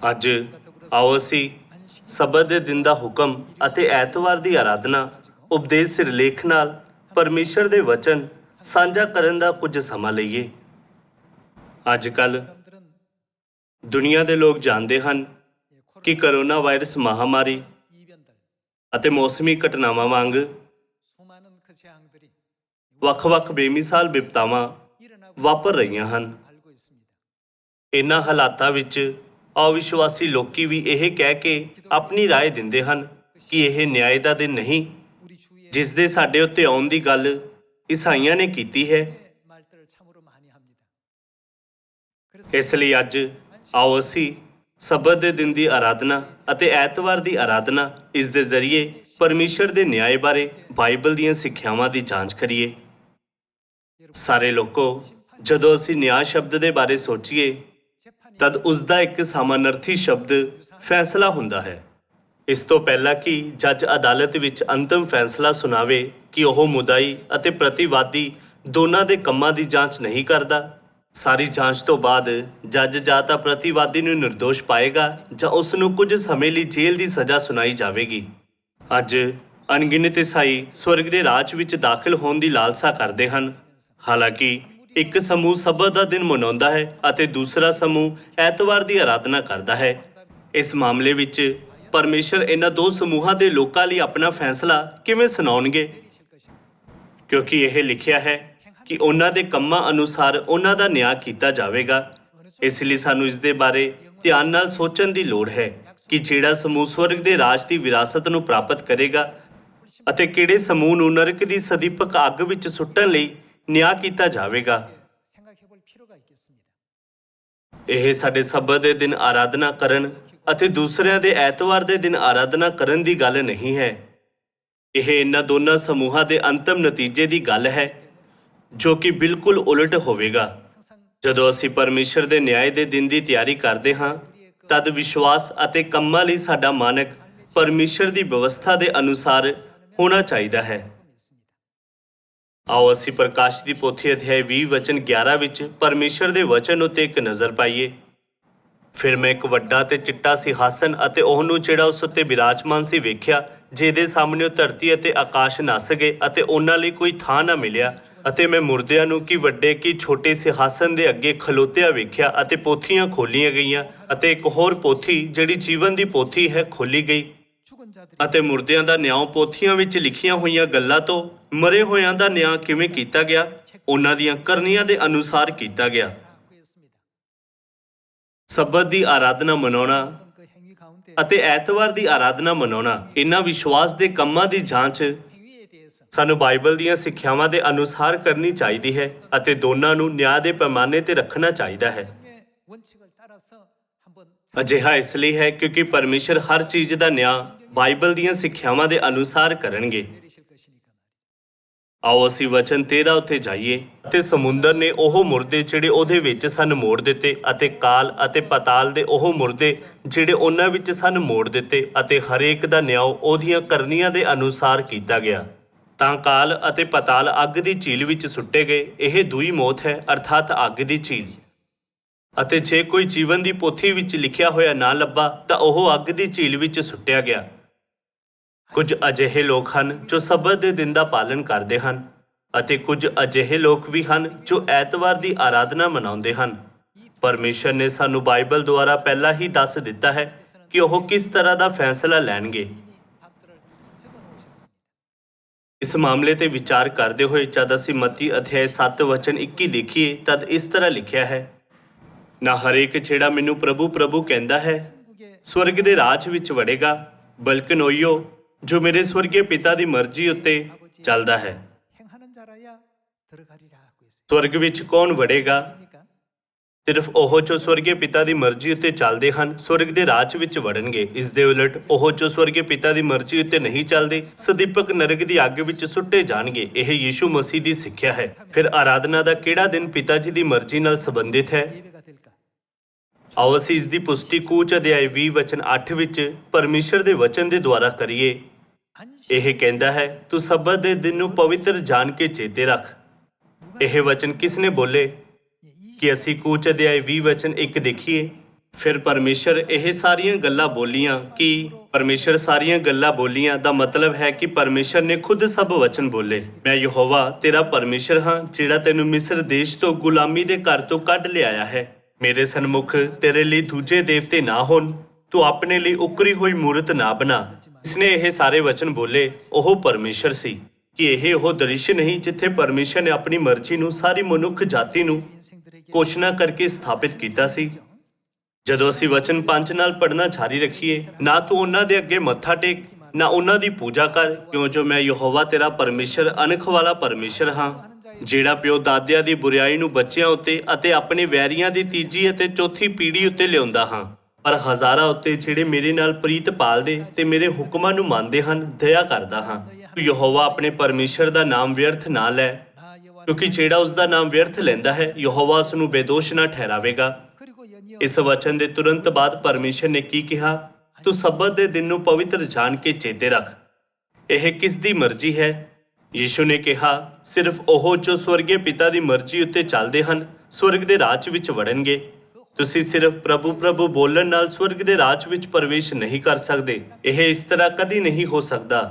ਅੱਜ ਆਓ ਅਸੀਂ ਸਬਤ ਦੇ ਦਿਨ ਦਾ ਹੁਕਮ ਅਤੇ ਐਤਵਾਰ ਦੀ ਆਰਾਧਨਾ ਉਪਦੇਸ਼ ਸਿਰਲੇਖ ਨਾਲ ਪਰਮੇਸ਼ਰ ਦੇ ਵਚਨ ਸਾਂਝਾ ਕਰਨ ਦਾ ਕੁਝ ਸਮਾਂ ਲਈਏ। ਅੱਜ ਕੱਲ੍ਹ ਦੁਨੀਆ ਦੇ ਲੋਕ ਜਾਣਦੇ ਹਨ ਕਿ ਕਰੋਨਾ ਵਾਇਰਸ ਮਹਾਮਾਰੀ ਅਤੇ ਮੌਸਮੀ ਘਟਨਾਵਾਂ ਵਾਂਗ ਵੱਖ-ਵੱਖ ਬੇਮਿਸਾਲ ਵਿਪਤਾਵਾਂ ਵਾਪਰ ਰਹੀਆਂ ਹਨ। ਇਨ੍ਹਾਂ ਹਾਲਾਤਾਂ ਵਿੱਚ ਅਵਿਸ਼ਵਾਸੀ ਲੋਕੀ ਵੀ ਇਹ ਕਹਿ ਕੇ ਆਪਣੀ ਰਾਏ ਦਿੰਦੇ ਹਨ ਕਿ ਇਹ ਨਿਆਂ ਦਾ ਦਿਨ ਨਹੀਂ, ਜਿਸ ਦੇ ਸਾਡੇ ਉੱਤੇ ਆਉਣ ਦੀ ਗੱਲ ਈਸਾਈਆਂ ਨੇ ਕੀਤੀ ਹੈ। ਇਸ ਲਈ ਅੱਜ ਆਓ ਅਸੀਂ ਸਬਤ ਦੇ ਦਿਨ ਦੀ ਆਰਾਧਨਾ ਅਤੇ ਐਤਵਾਰ ਦੀ ਆਰਾਧਨਾ ਇਸ ਦੇ ਜ਼ਰੀਏ ਪਰਮੇਸ਼ਰ ਦੇ ਨਿਆਂ ਬਾਰੇ ਬਾਈਬਲ ਦੀਆਂ ਸਿੱਖਿਆਵਾਂ ਦੀ ਜਾਂਚ ਕਰੀਏ। ਸਾਰੇ ਲੋਕੋ, ਜਦੋਂ ਅਸੀਂ ਨਿਆਂ ਸ਼ਬਦ ਦੇ ਬਾਰੇ ਸੋਚੀਏ ਤਦ ਉਸ ਦਾ ਇੱਕ ਸਮਾਨਾਰਥੀ ਸ਼ਬਦ ਫੈਸਲਾ ਹੁੰਦਾ ਹੈ। ਇਸ ਤੋਂ ਪਹਿਲਾਂ ਕਿ ਜੱਜ ਅਦਾਲਤ ਵਿੱਚ ਅੰਤਮ ਫੈਸਲਾ ਸੁਣਾਵੇ ਕਿ ਉਹ ਮੁਦਾਈ ਅਤੇ ਪ੍ਰਤੀਵਾਦੀ ਦੋਨਾਂ ਦੇ ਕੰਮਾਂ ਦੀ ਜਾਂਚ ਨਹੀਂ ਕਰਦਾ, ਸਾਰੀ ਜਾਂਚ ਤੋਂ ਬਾਅਦ ਜੱਜ ਜਾਂ ਤਾਂ ਪ੍ਰਤੀਵਾਦੀ ਨੂੰ ਨਿਰਦੋਸ਼ ਪਾਏਗਾ ਜਾਂ ਉਸ ਨੂੰ ਕੁਝ ਸਮੇਂ ਲਈ ਜੇਲ੍ਹ ਦੀ ਸਜ਼ਾ ਸੁਣਾਈ ਜਾਵੇਗੀ। ਅੱਜ ਅਣਗਿਣਤ ਈਸਾਈ ਸਵਰਗ ਦੇ ਰਾਜ ਵਿੱਚ ਦਾਖਲ ਹੋਣ ਦੀ ਲਾਲਸਾ ਕਰਦੇ ਹਨ। ਹਾਲਾਂਕਿ ਇੱਕ ਸਮੂਹ ਸਬਤ ਦਾ ਦਿਨ ਮਨਾਉਂਦਾ ਹੈ ਅਤੇ ਦੂਸਰਾ ਸਮੂਹ ਐਤਵਾਰ ਦੀ ਆਰਾਧਨਾ ਕਰਦਾ ਹੈ। ਇਸ ਮਾਮਲੇ ਵਿੱਚ ਪਰਮੇਸ਼ਰ ਇਹਨਾਂ ਦੋ ਸਮੂਹਾਂ ਦੇ ਲੋਕਾਂ ਲਈ ਆਪਣਾ ਫੈਸਲਾ ਕਿਵੇਂ ਸੁਣਾਉਣਗੇ, ਕਿਉਂਕਿ ਇਹ ਲਿਖਿਆ ਹੈ ਕਿ ਉਹਨਾਂ ਦੇ ਕੰਮਾਂ ਅਨੁਸਾਰ ਉਹਨਾਂ ਦਾ ਨਿਆਂ ਕੀਤਾ ਜਾਵੇਗਾ। ਇਸ ਲਈ ਸਾਨੂੰ ਇਸ ਦੇ ਬਾਰੇ ਧਿਆਨ ਨਾਲ ਸੋਚਣ ਦੀ ਲੋੜ ਹੈ ਕਿ ਜਿਹੜਾ ਸਮੂਹ ਸਵਰਗ ਦੇ ਰਾਜ ਦੀ ਵਿਰਾਸਤ ਨੂੰ ਪ੍ਰਾਪਤ ਕਰੇਗਾ ਅਤੇ ਕਿਹੜੇ ਸਮੂਹ ਨੂੰ ਨਰਕ ਦੀ ਸਦੀਪਕ ਅੱਗ ਵਿੱਚ ਸੁੱਟਣ ਲਈ ਨਿਆਂ ਕੀਤਾ ਜਾਵੇਗਾ। ਇਹ ਸਾਡੇ ਸਬਤ ਦੇ ਦਿਨ ਆਰਾਧਨਾ ਕਰਨ ਅਤੇ ਦੂਸਰਿਆਂ ਦੇ ਐਤਵਾਰ ਦੇ ਦਿਨ ਆਰਾਧਨਾ ਕਰਨ ਦੀ ਗੱਲ ਨਹੀਂ ਹੈ। ਇਹ ਇਹਨਾਂ ਦੋਨਾਂ ਸਮੂਹਾਂ ਦੇ ਅੰਤਮ ਨਤੀਜੇ ਦੀ ਗੱਲ ਹੈ, ਜੋ ਕਿ ਬਿਲਕੁਲ ਉਲਟ ਹੋਵੇਗਾ। ਜਦੋਂ ਅਸੀਂ ਪਰਮੇਸ਼ਰ ਦੇ ਨਿਆਂ ਦੇ ਦਿਨ ਦੀ ਤਿਆਰੀ ਕਰਦੇ ਹਾਂ ਤਦ ਵਿਸ਼ਵਾਸ ਅਤੇ ਕੰਮਾਂ ਲਈ ਸਾਡਾ ਮਾਨਕ ਪਰਮੇਸ਼ਰ ਦੀ ਵਿਵਸਥਾ ਦੇ ਅਨੁਸਾਰ ਹੋਣਾ ਚਾਹੀਦਾ ਹੈ। ਆਓ ਅਸੀਂ ਪ੍ਰਕਾਸ਼ ਦੀ ਪੋਥੀ ਅਧਿਆਇ 20 ਵਚਨ 11 ਵਿੱਚ ਪਰਮੇਸ਼ਰ ਦੇ ਵਚਨ ਉੱਤੇ ਇੱਕ ਨਜ਼ਰ ਪਾਈਏ। ਫਿਰ ਮੈਂ ਇੱਕ ਵੱਡਾ ਤੇ ਚਿੱਟਾ ਸਿੰਘਾਸਨ ਅਤੇ ਉਹਨੂੰ ਜਿਹੜਾ ਉਸ ਉੱਤੇ ਬਿਰਾਜਮਾਨ ਸੀ ਵੇਖਿਆ, ਜਿਹਦੇ ਸਾਹਮਣੇ ਉਹ ਧਰਤੀ ਅਤੇ ਆਕਾਸ਼ ਨੱਸ ਗਏ ਅਤੇ ਉਹਨਾਂ ਲਈ ਕੋਈ ਥਾਂ ਨਾ ਮਿਲਿਆ। ਅਤੇ ਮੈਂ ਮੁਰਦਿਆਂ ਨੂੰ ਕਿ ਵੱਡੇ ਕਿ ਛੋਟੇ ਸਿੰਘਾਸਨ ਦੇ ਅੱਗੇ ਖਲੋਤਿਆਂ ਵੇਖਿਆ ਅਤੇ ਪੋਥੀਆਂ ਖੋਲੀਆਂ ਗਈਆਂ ਅਤੇ ਇੱਕ ਹੋਰ ਪੋਥੀ ਜਿਹੜੀ ਜੀਵਨ ਦੀ ਪੋਥੀ ਹੈ ਖੋਲੀ ਗਈ ਅਤੇ ਮੁਰਦਿਆਂ ਦਾ ਨਿਆਂ ਪੋਥੀਆਂ ਵਿੱਚ ਲਿਖੀਆਂ ਹੋਈਆਂ ਗੱਲਾਂ ਤੋਂ ਮਰੇ ਹੋਇਆਂ ਦਾ ਨਿਆਂ ਕਿਵੇਂ ਕੀਤਾ ਗਿਆ, ਉਹਨਾਂ ਦੀਆਂ ਕਰਨੀਆਂ ਦੇ ਅਨੁਸਾਰ ਕੀਤਾ ਗਿਆ। ਸਬਤ ਦੀ ਆਰਾਧਨਾ ਮਨਾਉਣਾ ਅਤੇ ਐਤਵਾਰ ਦੀ ਆਰਾਧਨਾ ਮਨਾਉਣਾ, ਇਹਨਾਂ ਵਿਸ਼ਵਾਸ ਦੇ ਕੰਮਾਂ ਦੀ ਜਾਂਚ ਸਾਨੂੰ ਬਾਈਬਲ ਦੀਆਂ ਸਿੱਖਿਆਵਾਂ ਦੇ ਅਨੁਸਾਰ ਕਰਨੀ ਚਾਹੀਦੀ ਹੈ ਅਤੇ ਦੋਨਾਂ ਨੂੰ ਨਿਆਂ ਦੇ ਪੈਮਾਨੇ ਤੇ ਰੱਖਣਾ ਚਾਹੀਦਾ ਹੈ। ਅਜਿਹਾ ਇਸ ਲਈ ਹੈ ਕਿਉਂਕਿ ਪਰਮੇਸ਼ਰ ਹਰ ਚੀਜ਼ ਦਾ ਨਿਆਂ ਬਾਈਬਲ ਦੀਆਂ ਸਿੱਖਿਆਵਾਂ ਦੇ ਅਨੁਸਾਰ ਕਰਨਗੇ। ਆਓ ਅਸੀਂ ਵਚਨ 13 ਉੱਤੇ ਜਾਈਏ। ਅਤੇ ਸਮੁੰਦਰ ਨੇ ਉਹ ਮੁਰਦੇ ਜਿਹੜੇ ਉਹਦੇ ਵਿੱਚ ਸਨ ਮੋੜ ਦਿੱਤੇ ਅਤੇ ਕਾਲ ਅਤੇ ਪਤਾਲ ਦੇ ਉਹ ਮੁਰਦੇ ਜਿਹੜੇ ਉਹਨਾਂ ਵਿੱਚ ਸਨ ਮੋੜ ਦਿੱਤੇ ਅਤੇ ਹਰੇਕ ਦਾ ਨਿਆਂ ਉਹਦੀਆਂ ਕਰਨੀਆਂ ਦੇ ਅਨੁਸਾਰ ਕੀਤਾ ਗਿਆ। ਤਾਂ ਕਾਲ ਅਤੇ ਪਤਾਲ ਅੱਗ ਦੀ ਝੀਲ ਵਿੱਚ ਸੁੱਟੇ ਗਏ। ਇਹ ਦੂਈ ਮੌਤ ਹੈ, ਅਰਥਾਤ ਅੱਗ ਦੀ ਝੀਲ। ਅਤੇ ਜੇ ਕੋਈ ਜੀਵਨ ਦੀ ਪੋਥੀ ਵਿੱਚ ਲਿਖਿਆ ਹੋਇਆ ਨਾ ਲੱਭਾ ਤਾਂ ਉਹ ਅੱਗ ਦੀ ਝੀਲ ਵਿੱਚ ਸੁੱਟਿਆ ਗਿਆ। ਕੁਝ ਅਜਿਹੇ ਲੋਕ ਹਨ ਜੋ ਸਬਤ ਦੇ ਦਿਨ ਦਾ ਪਾਲਣ ਕਰਦੇ ਹਨ ਅਤੇ ਕੁਝ ਅਜਿਹੇ ਲੋਕ ਵੀ ਹਨ ਜੋ ਐਤਵਾਰ ਦੀ ਆਰਾਧਨਾ ਮਨਾਉਂਦੇ ਹਨ। ਪਰਮੇਸ਼ਰ ਨੇ ਸਾਨੂੰ ਬਾਈਬਲ ਦੁਆਰਾ ਪਹਿਲਾਂ ਹੀ ਦੱਸ ਦਿੱਤਾ ਹੈ ਕਿ ਉਹ ਕਿਸ ਤਰ੍ਹਾਂ ਦਾ ਫੈਸਲਾ ਲੈਣਗੇ। ਇਸ ਮਾਮਲੇ ਤੇ ਵਿਚਾਰ ਕਰਦੇ ਹੋਏ ਜਦ ਅਸੀਂ ਮੱਤੀ ਅਧਿਆਇ 7 ਵਚਨ 21 ਦੇਖੀਏ ਤਦ ਇਸ ਤਰ੍ਹਾਂ ਲਿਖਿਆ ਹੈ, ਨਾ ਹਰੇਕ ਜਿਹੜਾ ਮੈਨੂੰ ਪ੍ਰਭੂ ਪ੍ਰਭੂ ਕਹਿੰਦਾ ਹੈ ਸਵਰਗ ਦੇ ਰਾਜ ਵਿੱਚ ਵੜੇਗਾ, ਬਲਕਿ ਉਹੀਓ ਜੋ ਮੇਰੇ ਸਵਰਗੀ ਪਿਤਾ ਦੀ ਮਰਜ਼ੀ ਉੱਤੇ ਚੱਲਦਾ ਹੈ। ਸਵਰਗ ਵਿੱਚ ਕੌਣ ਵੜੇਗਾ? ਸਿਰਫ ਉਹ ਜੋ ਸਵਰਗੀ ਪਿਤਾ ਦੀ ਮਰਜ਼ੀ ਉੱਤੇ ਚੱਲਦੇ ਹਨ ਸਵਰਗ ਦੇ ਰਾਜ ਵਿੱਚ ਵੜਨਗੇ। ਇਸ ਦੇ ਉਲਟ ਉਹ ਜੋ ਸਵਰਗੀ ਪਿਤਾ ਦੀ ਮਰਜ਼ੀ ਉੱਤੇ ਨਹੀਂ ਚੱਲਦੇ ਸਦੀਪਕ ਨਰਕ ਦੀ ਅੱਗ ਵਿੱਚ ਸੁੱਟੇ ਜਾਣਗੇ। ਇਹ ਯੀਸ਼ੂ ਮਸੀਹ ਦੀ ਸਿੱਖਿਆ ਹੈ। ਫਿਰ ਆਰਾਧਨਾ ਦਾ ਕਿਹੜਾ ਦਿਨ ਪਿਤਾ ਜੀ ਦੀ ਮਰਜ਼ੀ ਨਾਲ ਸੰਬੰਧਿਤ ਹੈ? ਆਓ ਅਸੀਂ ਇਸ ਦੀ ਪੁਸ਼ਟੀ ਕੂਚ ਅਧਿਆਇ 20 ਵਚਨ 8 ਵਿੱਚ ਪਰਮੇਸ਼ਰ ਦੇ ਵਚਨ ਦੇ ਦੁਆਰਾ ਕਰੀਏ। ਇਹ ਕਹਿੰਦਾ ਹੈ, ਤੂੰ ਸਬਤ ਦੇ ਦਿਨ ਨੂੰ ਪਵਿੱਤਰ ਜਾਣ ਕੇ ਚੇਤੇ ਰੱਖ। ਇਹ ਵਚਨ ਕਿਸ ਨੇ ਬੋਲੇ? ਕਿ ਅਸੀਂ ਕੂਚ ਅਧਿਆਇ 20 ਵਚਨ 1 ਦੇਖੀਏ। ਫਿਰ ਪਰਮੇਸ਼ਰ ਇਹ ਸਾਰੀਆਂ ਗੱਲਾਂ ਬੋਲੀਆਂ ਕਿ ਪਰਮੇਸ਼ਰ ਸਾਰੀਆਂ ਗੱਲਾਂ ਬੋਲੀਆਂ ਦਾ ਮਤਲਬ ਹੈ ਕਿ ਪਰਮੇਸ਼ਰ ਨੇ ਖੁਦ ਸਭ ਵਚਨ ਬੋਲੇ। ਮੈਂ ਯਹੋਵਾ ਤੇਰਾ ਪਰਮੇਸ਼ਰ ਹਾਂ, ਜਿਹੜਾ ਤੈਨੂੰ ਮਿਸਰ ਦੇਸ਼ ਤੋਂ ਗੁਲਾਮੀ ਦੇ ਘਰ ਤੋਂ ਕੱਢ ਲਿਆਇਆ ਹੈ। ਮੇਰੇ ਸਨਮੁਖ ਤੇਰੇ ਲਈ ਦੂਜੇ ਦੇਵਤੇ ਨਾ ਹੋਣ, ਤੂੰ ਆਪਣੇ ਲਈ ਉਕਰੀ ਹੋਈ ਮੂਰਤ ਨਾ ਬਣਾ। ਇਸਨੇ ਇਹ ਸਾਰੇ ਵਚਨ ਬੋਲੇ ਉਹ ਪਰਮੇਸ਼ਰ ਸੀ ਕਿ ਇਹ ਉਹ ਦ੍ਰਿਸ਼ ਨਹੀਂ ਜਿੱਥੇ ਪਰਮੇਸ਼ਰ ਨੇ ਆਪਣੀ ਮਰਜ਼ੀ ਨੂੰ ਸਾਰੀ ਮਨੁੱਖ ਜਾਤੀ ਨੂੰ ਘੋਸ਼ਣਾ ਕਰਕੇ ਸਥਾਪਿਤ ਕੀਤਾ ਸੀ। ਜਦੋਂ ਅਸੀਂ ਵਚਨ 5 ਨਾਲ ਪੜ੍ਹਨਾ ਜਾਰੀ ਰੱਖੀਏ, ਨਾ ਤੂੰ ਉਹਨਾਂ ਦੇ ਅੱਗੇ ਮੱਥਾ ਟੇਕ, ਨਾ ਉਹਨਾਂ ਦੀ ਪੂਜਾ ਕਰ, ਕਿਉਂ ਜੋ ਮੈਂ ਯਹੋਵਾ ਤੇਰਾ ਪਰਮੇਸ਼ਰ ਅਣਖ ਵਾਲਾ ਪਰਮੇਸ਼ਰ ਹਾਂ, ਜਿਹੜਾ ਪਿਓ ਦਾਦਿਆਂ ਦੀ ਬੁਰਾਈ ਨੂੰ ਬੱਚਿਆਂ ਉੱਤੇ ਅਤੇ ਆਪਣੇ ਵੈਰੀਆਂ ਦੀ ਤੀਜੀ ਅਤੇ ਚੌਥੀ ਪੀੜ੍ਹੀ ਉੱਤੇ ਲਿਆਉਂਦਾ ਹਾਂ, ਪਰ ਹਜ਼ਾਰਾਂ ਉੱਤੇ ਜਿਹੜੇ ਮੇਰੇ ਨਾਲ ਪ੍ਰੀਤ ਪਾਲਦੇ ਤੇ ਮੇਰੇ ਹੁਕਮਾਂ ਨੂੰ ਮੰਨਦੇ ਹਨ ਦਇਆ ਕਰਦਾ ਹਾਂ। ਤੂੰ ਯਹੋਵਾ ਆਪਣੇ ਪਰਮੇਸ਼ਰ ਦਾ ਨਾਮ ਵਿਅਰਥ ਨਾ ਲੈ, ਕਿਉਂਕਿ ਜਿਹੜਾ ਉਸ ਦਾ ਨਾਮ ਵਿਅਰਥ ਲੈਂਦਾ ਹੈ ਯਹੋਵਾ ਉਸ ਨੂੰ ਬੇਦੋਸ਼ ਨਾ ਠਹਿਰਾਵੇਗਾ। ਇਸ ਵਚਨ ਦੇ ਤੁਰੰਤ ਬਾਅਦ ਪਰਮੇਸ਼ਰ ਨੇ ਕੀ ਕਿਹਾ? ਤੂੰ ਸਬਤ ਦੇ ਦਿਨ ਨੂੰ ਪਵਿੱਤਰ ਜਾਣ ਕੇ ਚੇਤੇ ਰੱਖ। ਇਹ ਕਿਸ ਦੀ ਮਰਜ਼ੀ ਹੈ? ਯੀਸ਼ੂ ਨੇ ਕਿਹਾ, ਸਿਰਫ ਉਹ ਜੋ ਸਵਰਗੀ ਪਿਤਾ ਦੀ ਮਰਜ਼ੀ ਉੱਤੇ ਚੱਲਦੇ ਹਨ ਸਵਰਗ ਦੇ ਰਾਜ ਵਿੱਚ ਵੜਨਗੇ। ਤੁਸੀਂ ਸਿਰਫ ਪ੍ਰਭੂ ਪ੍ਰਭੂ ਬੋਲਣ ਨਾਲ ਸਵਰਗ ਦੇ ਰਾਜ ਵਿੱਚ ਪ੍ਰਵੇਸ਼ ਨਹੀਂ ਕਰ ਸਕਦੇ। ਇਹ ਇਸ ਤਰ੍ਹਾਂ ਕਦੀ ਨਹੀਂ ਹੋ ਸਕਦਾ।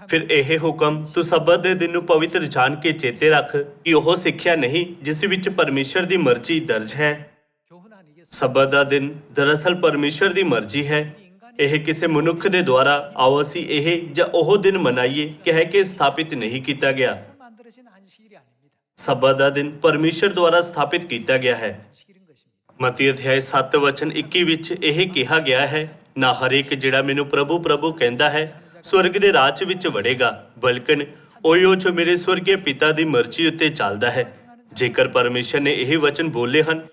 ਫਿਰ ਇਹ ਹੁਕਮ ਤੂੰ ਸਬਤ ਦੇ ਦਿਨ ਨੂੰ ਪਵਿੱਤਰ ਜਾਣ ਕੇ ਚੇਤੇ ਰੱਖ ਕਿ ਉਹ ਸਿੱਖਿਆ ਨਹੀਂ ਜਿਸ ਵਿੱਚ ਪਰਮੇਸ਼ਰ ਦੀ ਮਰਜ਼ੀ ਦਰਜ ਹੈ। ਸਬਤ ਦਾ ਦਿਨ ਦਰਅਸਲ ਪਰਮੇਸ਼ਰ ਦੀ ਮਰਜ਼ੀ ਹੈ। ਇਹ ਕਿਸੇ ਮਨੁੱਖ ਦੇ ਦੁਆਰਾ ਆਓ ਅਸੀਂ ਇਹ ਜਾਂ ਉਹ ਦਿਨ ਮਨਾਈਏ ਕਹਿ ਕੇ ਸਥਾਪਿਤ ਨਹੀਂ ਕੀਤਾ ਗਿਆ। ਸਬਤ ਦਾ ਦਿਨ ਪਰਮੇਸ਼ਰ ਦੁਆਰਾ ਸਥਾਪਿਤ ਕੀਤਾ ਗਿਆ ਹੈ। ਮਤੀ ਅਧਿਆਇ 7 ਵਚਨ 21 ਵਿੱਚ ਇਹ ਕਿਹਾ ਗਿਆ ਹੈ, ਨਾ ਹਰੇਕ ਜਿਹੜਾ ਮੈਨੂੰ ਪ੍ਰਭੂ ਪ੍ਰਭੂ ਕਹਿੰਦਾ ਹੈ ਸਵਰਗ ਦੇ ਰਾਜ ਵਿੱਚ ਵੜੇਗਾ, ਬਲਕਿ ਉਹ ਜੋ ਮੇਰੇ ਸਵਰਗੀ ਪਿਤਾ ਦੀ ਮਰਜ਼ੀ ਉੱਤੇ ਚੱਲਦਾ ਹੈ। ਜੇਕਰ ਪਰਮੇਸ਼ਰ ਨੇ ਇਹ ਵਚਨ ਬੋਲੇ ਹਨ,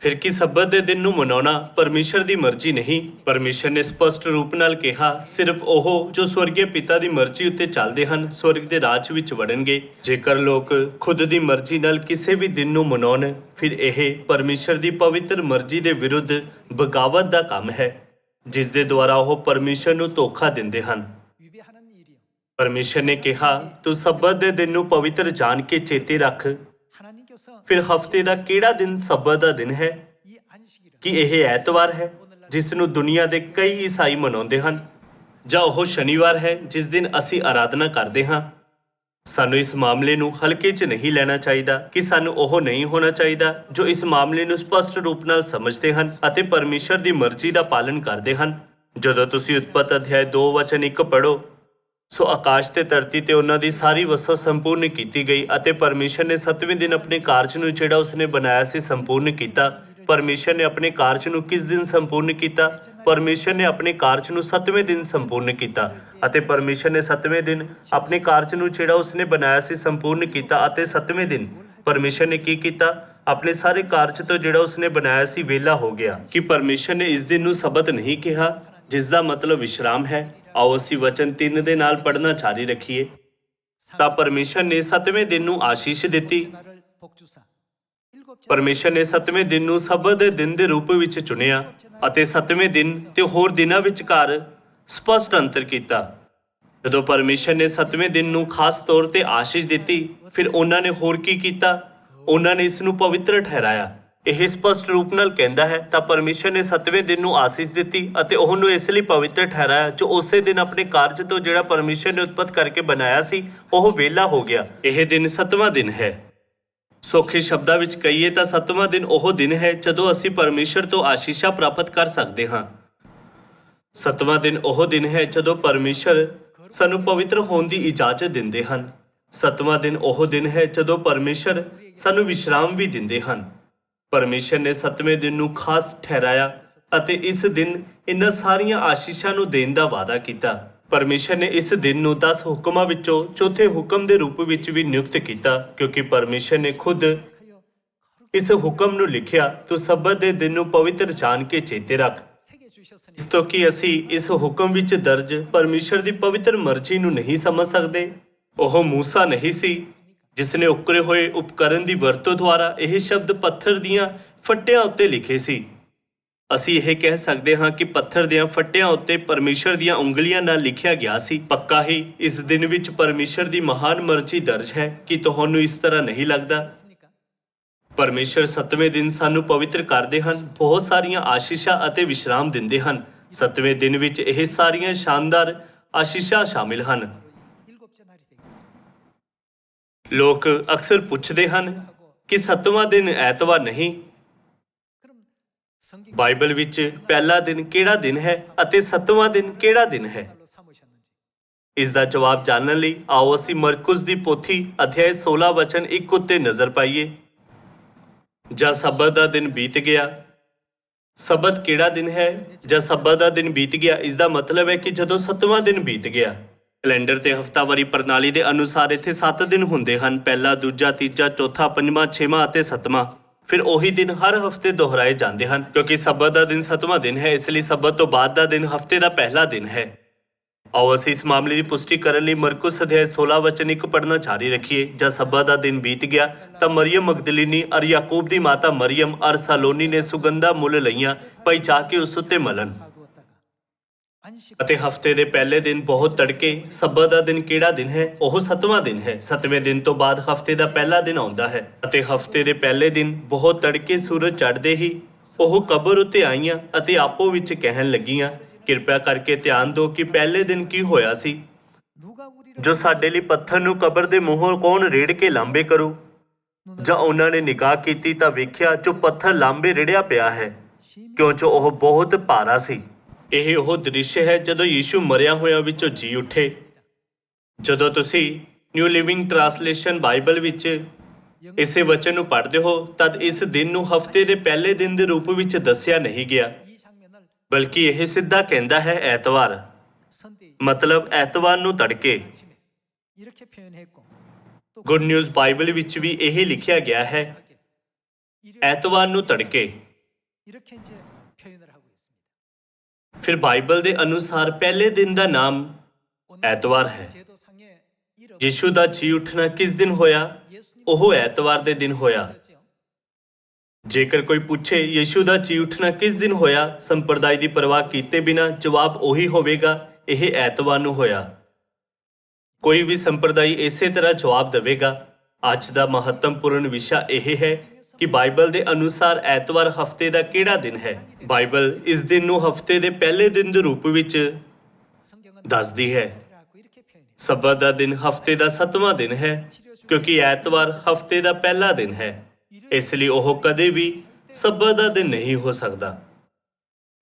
ਫਿਰ ਕੀ ਸਬਤ ਦੇ ਦਿਨ ਨੂੰ ਮਨਾਉਣਾ ਪਰਮੇਸ਼ਰ ਦੀ ਮਰਜ਼ੀ ਨਹੀਂ? ਪਰਮੇਸ਼ਰ ਨੇ ਸਪਸ਼ਟ ਰੂਪ ਨਾਲ ਕਿਹਾ, ਸਿਰਫ ਉਹ ਜੋ ਸਵਰਗੀ ਪਿਤਾ ਦੀ ਮਰਜ਼ੀ ਉੱਤੇ ਚੱਲਦੇ ਹਨ ਸਵਰਗ ਦੇ ਰਾਜ ਵਿੱਚ ਵੜਨਗੇ। ਜੇਕਰ ਲੋਕ ਖੁਦ ਦੀ ਮਰਜ਼ੀ ਨਾਲ ਕਿਸੇ ਵੀ ਦਿਨ ਨੂੰ ਮਨਾਉਣ, ਫਿਰ ਇਹ ਪਰਮੇਸ਼ਰ ਦੀ ਪਵਿੱਤਰ ਮਰਜ਼ੀ ਦੇ ਵਿਰੁੱਧ ਬਗਾਵਤ ਦਾ ਕੰਮ ਹੈ, ਜਿਸ ਦੇ ਦੁਆਰਾ ਉਹ ਪਰਮੇਸ਼ਰ ਨੂੰ ਧੋਖਾ ਦਿੰਦੇ ਹਨ। ਪਰਮੇਸ਼ਰ ਨੇ ਕਿਹਾ, ਤੂੰ ਸਬਤ ਦੇ ਦਿਨ ਨੂੰ ਪਵਿੱਤਰ ਜਾਣ ਕੇ ਚੇਤੇ ਰੱਖ। ਫਿਰ ਹਫਤੇ ਦਾ ਕਿਹੜਾ ਦਿਨ ਸਬਤ ਦਾ ਦਿਨ ਹੈ? ਕਿ ਇਹ ਐਤਵਾਰ ਹੈ ਜਿਸ ਨੂੰ ਦੁਨੀਆ ਦੇ ਕਈ ਈਸਾਈ ਮਨਾਉਂਦੇ ਹਨ, ਜਾਂ ਉਹ ਸ਼ਨੀਵਾਰ ਹੈ ਜਿਸ ਦਿਨ ਅਸੀਂ ਆਰਾਧਨਾ ਕਰਦੇ ਹਾਂ? ਸਾਨੂੰ ਇਸ ਮਾਮਲੇ ਨੂੰ ਹਲਕੇ 'ਚ ਨਹੀਂ ਲੈਣਾ ਚਾਹੀਦਾ ਕਿ ਸਾਨੂੰ ਉਹ ਨਹੀਂ ਹੋਣਾ ਚਾਹੀਦਾ ਜੋ ਇਸ ਮਾਮਲੇ ਨੂੰ ਸਪਸ਼ਟ ਰੂਪ ਨਾਲ ਸਮਝਦੇ ਹਨ ਅਤੇ ਪਰਮੇਸ਼ਰ ਦੀ ਮਰਜ਼ੀ ਦਾ ਪਾਲਣ ਕਰਦੇ ਹਨ। ਜਦੋਂ ਤੁਸੀਂ ਉਤਪਤ ਅਧਿਆਇ 2 ਵਚਨ 1 ਪੜ੍ਹੋ, ਸੋ ਆਕਾਸ਼ ਤੇ ਧਰਤੀ ਤੇ ਉਹਨਾਂ ਦੀ ਸਾਰੀ ਵਸੋਂ ਸੰਪੂਰਨ ਕੀਤੀ ਗਈ ਅਤੇ ਪਰਮੇਸ਼ਰ ਨੇ 7ਵੇਂ ਦਿਨ ਆਪਣੇ ਕਾਰਜ ਨੂੰ ਜਿਹੜਾ ਉਸਨੇ ਬਣਾਇਆ ਸੀ ਸੰਪੂਰਨ ਕੀਤਾ। ਪਰਮੇਸ਼ਰ ਨੇ ਆਪਣੇ ਕਾਰਜ ਨੂੰ ਕਿਸ ਦਿਨ ਸੰਪੂਰਨ ਕੀਤਾ? ਪਰਮੇਸ਼ਰ ਨੇ ਆਪਣੇ ਕਾਰਜ ਨੂੰ 7ਵੇਂ ਦਿਨ ਸੰਪੂਰਨ ਕੀਤਾ ਅਤੇ ਪਰਮੇਸ਼ਰ ਨੇ 7ਵੇਂ ਦਿਨ ਆਪਣੇ ਕਾਰਜ ਨੂੰ ਜਿਹੜਾ ਉਸਨੇ ਬਣਾਇਆ ਸੀ ਸੰਪੂਰਨ ਕੀਤਾ ਅਤੇ 7ਵੇਂ ਦਿਨ ਪਰਮੇਸ਼ਰ ਨੇ ਕੀ ਕੀਤਾ? ਆਪਣੇ ਸਾਰੇ ਕਾਰਜ ਤੋਂ ਜਿਹੜਾ ਉਸਨੇ ਬਣਾਇਆ ਸੀ ਵਿਹਲਾ ਹੋ ਗਿਆ। ਕਿ ਪਰਮੇਸ਼ਰ ਨੇ ਇਸ ਦਿਨ ਨੂੰ ਸਬਤ ਨਹੀਂ ਕਿਹਾ, ਜਿਸ ਦਾ ਮਤਲਬ ਵਿਸ਼ਰਾਮ ਹੈ। ਆਓ ਅਸੀਂ ਵਚਨ 3 ਦੇ ਨਾਲ ਪੜ੍ਹਨਾ ਜਾਰੀ ਰੱਖੀਏ। ਤਾਂ ਪਰਮੇਸ਼ਰ ਨੇ 7ਵੇਂ ਦਿਨ ਨੂੰ ਆਸ਼ੀਸ਼ ਦਿੱਤੀ। ਪਰਮੇਸ਼ਰ ਨੇ 7ਵੇਂ ਦਿਨ ਨੂੰ ਸਬਤ ਦੇ ਦਿਨ ਦੇ ਰੂਪ ਵਿੱਚ ਚੁਣਿਆ ਅਤੇ 7ਵੇਂ ਦਿਨ ਤੇ ਹੋਰ ਦਿਨਾਂ ਵਿਚਕਾਰ ਸਪਸ਼ਟ ਅੰਤਰ ਕੀਤਾ। ਜਦੋਂ ਪਰਮੇਸ਼ਰ ਨੇ 7ਵੇਂ ਦਿਨ ਨੂੰ ਖਾਸ ਤੌਰ ਤੇ ਆਸ਼ੀਸ਼ ਦਿੱਤੀ, ਫਿਰ ਉਹਨਾਂ ਨੇ ਹੋਰ ਕੀ ਕੀਤਾ? ਉਹਨਾਂ ਨੇ ਇਸ ਨੂੰ ਪਵਿੱਤਰ ਠਹਿਰਾਇਆ। ਇਹ ਸਪਸ਼ਟ ਰੂਪ ਨਾਲ ਕਹਿੰਦਾ ਹੈ, ਤਾਂ ਪਰਮੇਸ਼ਰ ਨੇ 7ਵੇਂ ਦਿਨ ਨੂੰ ਆਸੀਸ ਦਿੱਤੀ ਅਤੇ ਉਹਨੂੰ ਇਸ ਲਈ ਪਵਿੱਤਰ ਠਹਿਰਾਇਆ ਜੋ ਉਸੇ ਦਿਨ ਆਪਣੇ ਕਾਰਜ ਤੋਂ ਜਿਹੜਾ ਪਰਮੇਸ਼ਰ ਨੇ ਉਤਪਤ ਕਰਕੇ ਬਣਾਇਆ ਸੀ ਉਹ ਵਿਹਲਾ ਹੋ ਗਿਆ। ਇਹ ਦਿਨ 7ਵਾਂ ਦਿਨ ਹੈ। ਸੌਖੇ ਸ਼ਬਦਾਂ ਵਿੱਚ ਕਹੀਏ ਤਾਂ 7ਵਾਂ ਦਿਨ ਉਹ ਦਿਨ ਹੈ ਜਦੋਂ ਅਸੀਂ ਪਰਮੇਸ਼ਰ ਤੋਂ ਆਸ਼ੀਸ਼ਾਂ ਪ੍ਰਾਪਤ ਕਰ ਸਕਦੇ ਹਾਂ। 7ਵਾਂ ਦਿਨ ਉਹ ਦਿਨ ਹੈ ਜਦੋਂ ਪਰਮੇਸ਼ਰ ਸਾਨੂੰ ਪਵਿੱਤਰ ਹੋਣ ਦੀ ਇਜਾਜ਼ਤ ਦਿੰਦੇ ਹਨ। 7ਵਾਂ ਦਿਨ ਉਹ ਦਿਨ ਹੈ ਜਦੋਂ ਪਰਮੇਸ਼ਰ ਸਾਨੂੰ ਵਿਸ਼ਰਾਮ ਵੀ ਦਿੰਦੇ ਹਨ। ਪਰਮੇਸ਼ਰ ਨੇ 7ਵੇਂ ਦਿਨ ਨੂੰ ਖਾਸ ਠਹਿਰਾਇਆ ਅਤੇ ਇਸ ਦਿਨ ਇਹਨਾਂ ਸਾਰੀਆਂ ਆਸ਼ੀਸ਼ਾਂ ਨੂੰ ਦੇਣ ਦਾ ਵਾਅਦਾ ਕੀਤਾ। ਪਰਮੇਸ਼ਰ ਨੇ ਇਸ ਦਿਨ ਨੂੰ 10 ਹੁਕਮਾਂ ਵਿੱਚੋਂ ਚੌਥੇ ਹੁਕਮ ਦੇ ਰੂਪ ਵਿੱਚ ਵੀ ਨਿਯੁਕਤ ਕੀਤਾ, ਕਿਉਂਕਿ ਪਰਮੇਸ਼ਰ ਨੇ ਖੁਦ ਇਸ ਹੁਕਮ ਨੂੰ ਲਿਖਿਆ, ਤੂੰ ਸਬਤ ਦੇ ਦਿਨ ਨੂੰ ਪਵਿੱਤਰ ਜਾਣ ਕੇ ਚੇਤੇ ਰੱਖ। ਇਸ ਤੋਂ ਕਿ ਅਸੀਂ ਇਸ ਹੁਕਮ ਵਿੱਚ ਦਰਜ ਪਰਮੇਸ਼ਰ ਦੀ ਪਵਿੱਤਰ ਮਰਜ਼ੀ ਨੂੰ ਨਹੀਂ ਸਮਝ ਸਕਦੇ। ਉਹ ਮੂਸਾ ਨਹੀਂ ਸੀ ਜਿਸ ਨੇ ਉਕਰੇ ਹੋਏ ਉਪਕਰਨ ਦੀ ਵਰਤੋਂ ਦੁਆਰਾ ਇਹ ਸ਼ਬਦ ਪੱਥਰ ਦੀਆਂ ਫੱਟਿਆਂ ਉੱਤੇ ਲਿਖੇ ਸੀ। ਅਸੀਂ ਇਹ ਕਹਿ ਸਕਦੇ ਹਾਂ ਕਿ ਪੱਥਰ ਦੀਆਂ ਫੱਟਿਆਂ ਉੱਤੇ ਪਰਮੇਸ਼ਰ ਦੀਆਂ ਉਂਗਲੀਆਂ ਨਾਲ ਲਿਖਿਆ ਗਿਆ ਸੀ। ਪੱਕਾ ਹੀ ਇਸ ਦਿਨ ਵਿੱਚ ਪਰਮੇਸ਼ਰ ਦੀ ਮਹਾਨ ਮਰਜ਼ੀ ਦਰਜ ਹੈ। ਕਿ ਤੁਹਾਨੂੰ ਇਸ ਤਰ੍ਹਾਂ ਨਹੀਂ ਲੱਗਦਾ? ਪਰਮੇਸ਼ਰ 7ਵੇਂ ਦਿਨ ਸਾਨੂੰ ਪਵਿੱਤਰ ਕਰਦੇ ਹਨ, ਬਹੁਤ ਸਾਰੀਆਂ ਆਸ਼ੀਸ਼ਾਂ ਅਤੇ ਵਿਸ਼ਰਾਮ ਦਿੰਦੇ ਹਨ। 7ਵੇਂ ਦਿਨ ਵਿੱਚ ਇਹ ਸਾਰੀਆਂ ਸ਼ਾਨਦਾਰ ਆਸ਼ੀਸ਼ਾਂ ਸ਼ਾਮਿਲ ਹਨ। 일곱째 날이 되겠습니다. ਲੋਕ ਅਕਸਰ ਪੁੱਛਦੇ ਹਨ ਕਿ 7ਵਾਂ ਦਿਨ ਐਤਵਾਰ ਨਹੀਂ। 그럼 성경 ਬਾਈਬਲ ਵਿੱਚ ਪਹਿਲਾ ਦਿਨ ਕਿਹੜਾ ਦਿਨ ਹੈ ਅਤੇ 7ਵਾਂ ਦਿਨ ਕਿਹੜਾ ਦਿਨ ਹੈ? 날로 삼으셨는지 ਇਸ ਦਾ ਜਵਾਬ ਜਾਣਨ ਲਈ ਆਓ ਅਸੀਂ ਮਰਕੁਸ ਦੀ ਪੋਥੀ ਅਧਿਆਇ 16 ਵਚਨ 1 ਉੱਤੇ ਨਜ਼ਰ ਪਾਈਏ। ਜਦ ਸਬਤ ਦਾ ਦਿਨ ਬੀਤ ਗਿਆ। ਸਬਤ ਕਿਹੜਾ ਦਿਨ ਹੈ? ਜਦ ਸਬਤ ਦਾ ਦਿਨ ਬੀਤ ਗਿਆ, ਇਸ ਦਾ ਮਤਲਬ ਹੈ ਕਿ ਜਦੋਂ 7ਵਾਂ ਦਿਨ ਬੀਤ ਗਿਆ। ਕੈਲੰਡਰ ਤੇ ਹਫ਼ਤਾਵਾਰੀ ਪ੍ਰਣਾਲੀ ਦੇ ਅਨੁਸਾਰ ਇੱਥੇ 7 ਦਿਨ ਹੁੰਦੇ ਹਨ। ਪਹਿਲਾ, ਦੂਜਾ, ਤੀਜਾ, ਚੌਥਾ, ਪੰਜਵਾਂ, ਛੇਵਾਂ ਅਤੇ 7ਵਾਂ। ਫਿਰ ਉਹੀ ਦਿਨ ਹਰ ਹਫ਼ਤੇ ਦੁਹਰਾਏ ਜਾਂਦੇ ਹਨ। ਕਿਉਂਕਿ ਸਬਤ ਦਾ ਦਿਨ 7ਵਾਂ ਦਿਨ ਹੈ, ਇਸ ਲਈ ਸਬਤ ਤੋਂ ਬਾਅਦ ਦਾ ਦਿਨ ਹਫ਼ਤੇ ਦਾ ਪਹਿਲਾ ਦਿਨ ਹੈ। ਆਓ ਅਸੀਂ ਇਸ ਮਾਮਲੇ ਦੀ ਪੁਸ਼ਟੀ ਕਰਨ ਲਈ ਮਰਕੁਸ ਅਧਿਆਇ 16 ਵਚਨ 1 ਪੜ੍ਹਨਾ ਜਾਰੀ ਰੱਖੀਏ। ਜਦ ਸਬਤ ਦਾ ਦਿਨ ਬੀਤ ਗਿਆ ਤਾਂ ਮਰੀਅਮ ਮਗਦਲੀਨੀ ਅਰ ਯਾਕੂਬ ਦੀ ਮਾਤਾ ਮਰੀਅਮ ਅਰ ਸਾਲੋਨੀ ਨੇ ਸੁਗੰਧਾ ਮੁੱਲ ਲਈਆਂ ਭਈ ਜਾ ਕੇ ਉਸ ਉੱਤੇ ਮਲਣ। 사두었다가 안식 ਅਤੇ ਹਫ਼ਤੇ ਦੇ ਪਹਿਲੇ ਦਿਨ ਬਹੁਤ ਤੜਕੇ। ਸਬਤ ਦਾ ਦਿਨ ਕਿਹੜਾ ਦਿਨ ਹੈ? ਉਹ 7ਵਾਂ ਦਿਨ ਹੈ। 7ਵੇਂ ਦਿਨ ਤੋਂ ਬਾਅਦ ਹਫ਼ਤੇ ਦਾ ਪਹਿਲਾ ਦਿਨ ਆਉਂਦਾ ਹੈ ਅਤੇ ਹਫ਼ਤੇ ਦੇ ਪਹਿਲੇ ਦਿਨ ਬਹੁਤ ਤੜਕੇ ਸੂਰਜ ਚੜ੍ਹਦੇ ਹੀ ਉਹ ਕਬਰ ਉੱਤੇ ਆਈਆਂ ਅਤੇ ਆਪੋ ਵਿੱਚ ਕਹਿਣ ਲੱਗੀਆਂ, ਕਿਰਪਾ ਕਰਕੇ ਧਿਆਨ ਦਿਓ ਕਿ ਪਹਿਲੇ ਦਿਨ ਕੀ ਹੋਇਆ ਸੀ। 누가 우리를 ਜੋ ਸਾਡੇ ਲਈ ਪੱਥਰ ਨੂੰ ਕਬਰ ਦੇ ਮੂੰਹੋਂ ਕੌਣ ਰੇੜ ਕੇ ਲਾਂਬੇ ਕਰੂ? ਜਾਂ ਉਹਨਾਂ ਨੇ ਨਿਗਾਹ ਕੀਤੀ ਤਾਂ ਵੇਖਿਆ ਜੋ ਪੱਥਰ ਲਾਂਬੇ ਰਿੜਿਆ ਪਿਆ ਹੈ, ਕਿਉਂਕਿ ਉਹ ਬਹੁਤ ਭਾਰਾ ਸੀ। ਇਹ ਉਹ ਦ੍ਰਿਸ਼ ਹੈ ਜਦੋਂ ਯੀਸ਼ੂ ਮਰਿਆ ਹੋਇਆਂ ਵਿੱਚੋਂ ਜੀ ਉੱਠੇ। ਜਦੋਂ ਤੁਸੀਂ ਨਿਊ ਲਿਵਿੰਗ ਟ੍ਰਾਂਸਲੇਸ਼ਨ ਬਾਈਬਲ ਵਿੱਚ ਇਸੇ ਵਚਨ ਨੂੰ ਪੜ੍ਹਦੇ ਹੋ ਤਦ ਇਸ ਦਿਨ ਨੂੰ ਹਫ਼ਤੇ ਦੇ ਪਹਿਲੇ ਦਿਨ ਦੇ ਰੂਪ ਵਿੱਚ ਦੱਸਿਆ ਨਹੀਂ ਗਿਆ, 이 장면을 ਬਲਕਿ ਇਹ ਸਿੱਧਾ ਕਹਿੰਦਾ ਹੈ ਐਤਵਾਰ, 선대 ਮਤਲਬ ਐਤਵਾਰ ਨੂੰ ਤੜਕੇ। 아침에 이렇게 표현했고 또 ਗੁੱਡ ਨਿਊਜ਼ ਬਾਈਬਲ ਵਿੱਚ ਵੀ ਇਹ ਲਿਖਿਆ ਗਿਆ ਹੈ, 일요일 ਐਤਵਾਰ ਨੂੰ ਤੜਕੇ। 이렇게 이제 표현을 하고 있습니다. ਫਿਰ ਬਾਈਬਲ ਦੇ ਅਨੁਸਾਰ ਪਹਿਲੇ ਦਿਨ ਦਾ ਨਾਮ 오늘 ਐਤਵਾਰ ਹੈ। 제도상의 이름 ਯੀਸ਼ੂ ਦਾ ਜੀ ਉੱਠਣਾ ਕਿਸ ਦਿਨ ਹੋਇਆ? 예수님 ਉਹ ਐਤਵਾਰ ਦੇ ਦਿਨ ਹੋਇਆ। 죠 ਜੇਕਰ ਕੋਈ ਪੁੱਛੇ ਯੀਸ਼ੂ ਦਾ ਜੀ ਉੱਠਣਾ ਕਿਸ ਦਿਨ ਹੋਇਆ, ਸੰਪਰਦਾਇ ਦੀ ਪਰਵਾਹ ਕੀਤੇ ਬਿਨਾਂ ਜਵਾਬ ਉਹੀ ਹੋਵੇਗਾ, ਇਹ ਐਤਵਾਰ ਨੂੰ ਹੋਇਆ। ਕੋਈ ਵੀ ਸੰਪਰਦਾਇ ਇਸੇ ਤਰ੍ਹਾਂ ਜਵਾਬ ਦੇਵੇਗਾ। ਅੱਜ ਦਾ ਮਹੱਤਵਪੂਰਨ ਵਿਸ਼ਾ ਇਹ ਹੈ ਕਿ ਬਾਈਬਲ ਦੇ ਅਨੁਸਾਰ ਐਤਵਾਰ ਹਫ਼ਤੇ ਦਾ ਕਿਹੜਾ ਦਿਨ ਹੈ। ਬਾਈਬਲ ਇਸ ਦਿਨ ਨੂੰ ਹਫ਼ਤੇ ਦੇ ਪਹਿਲੇ ਦਿਨ ਦੇ ਰੂਪ ਵਿੱਚ 성경은 ਦੱਸਦੀ ਹੈ। 라고 이렇게 표현해요. ਸਬਤ ਦਾ ਦਿਨ ਹਫ਼ਤੇ ਦਾ 7ਵਾਂ ਦਿਨ ਹੈ, ਕਿਉਂਕਿ ਐਤਵਾਰ ਹਫ਼ਤੇ ਦਾ ਪਹਿਲਾ ਦਿਨ ਹੈ। ਇਸ ਲਈ ਉਹ ਕਦੇ ਵੀ ਸਬਤ ਦਾ ਦਿਨ ਨਹੀਂ ਹੋ ਸਕਦਾ।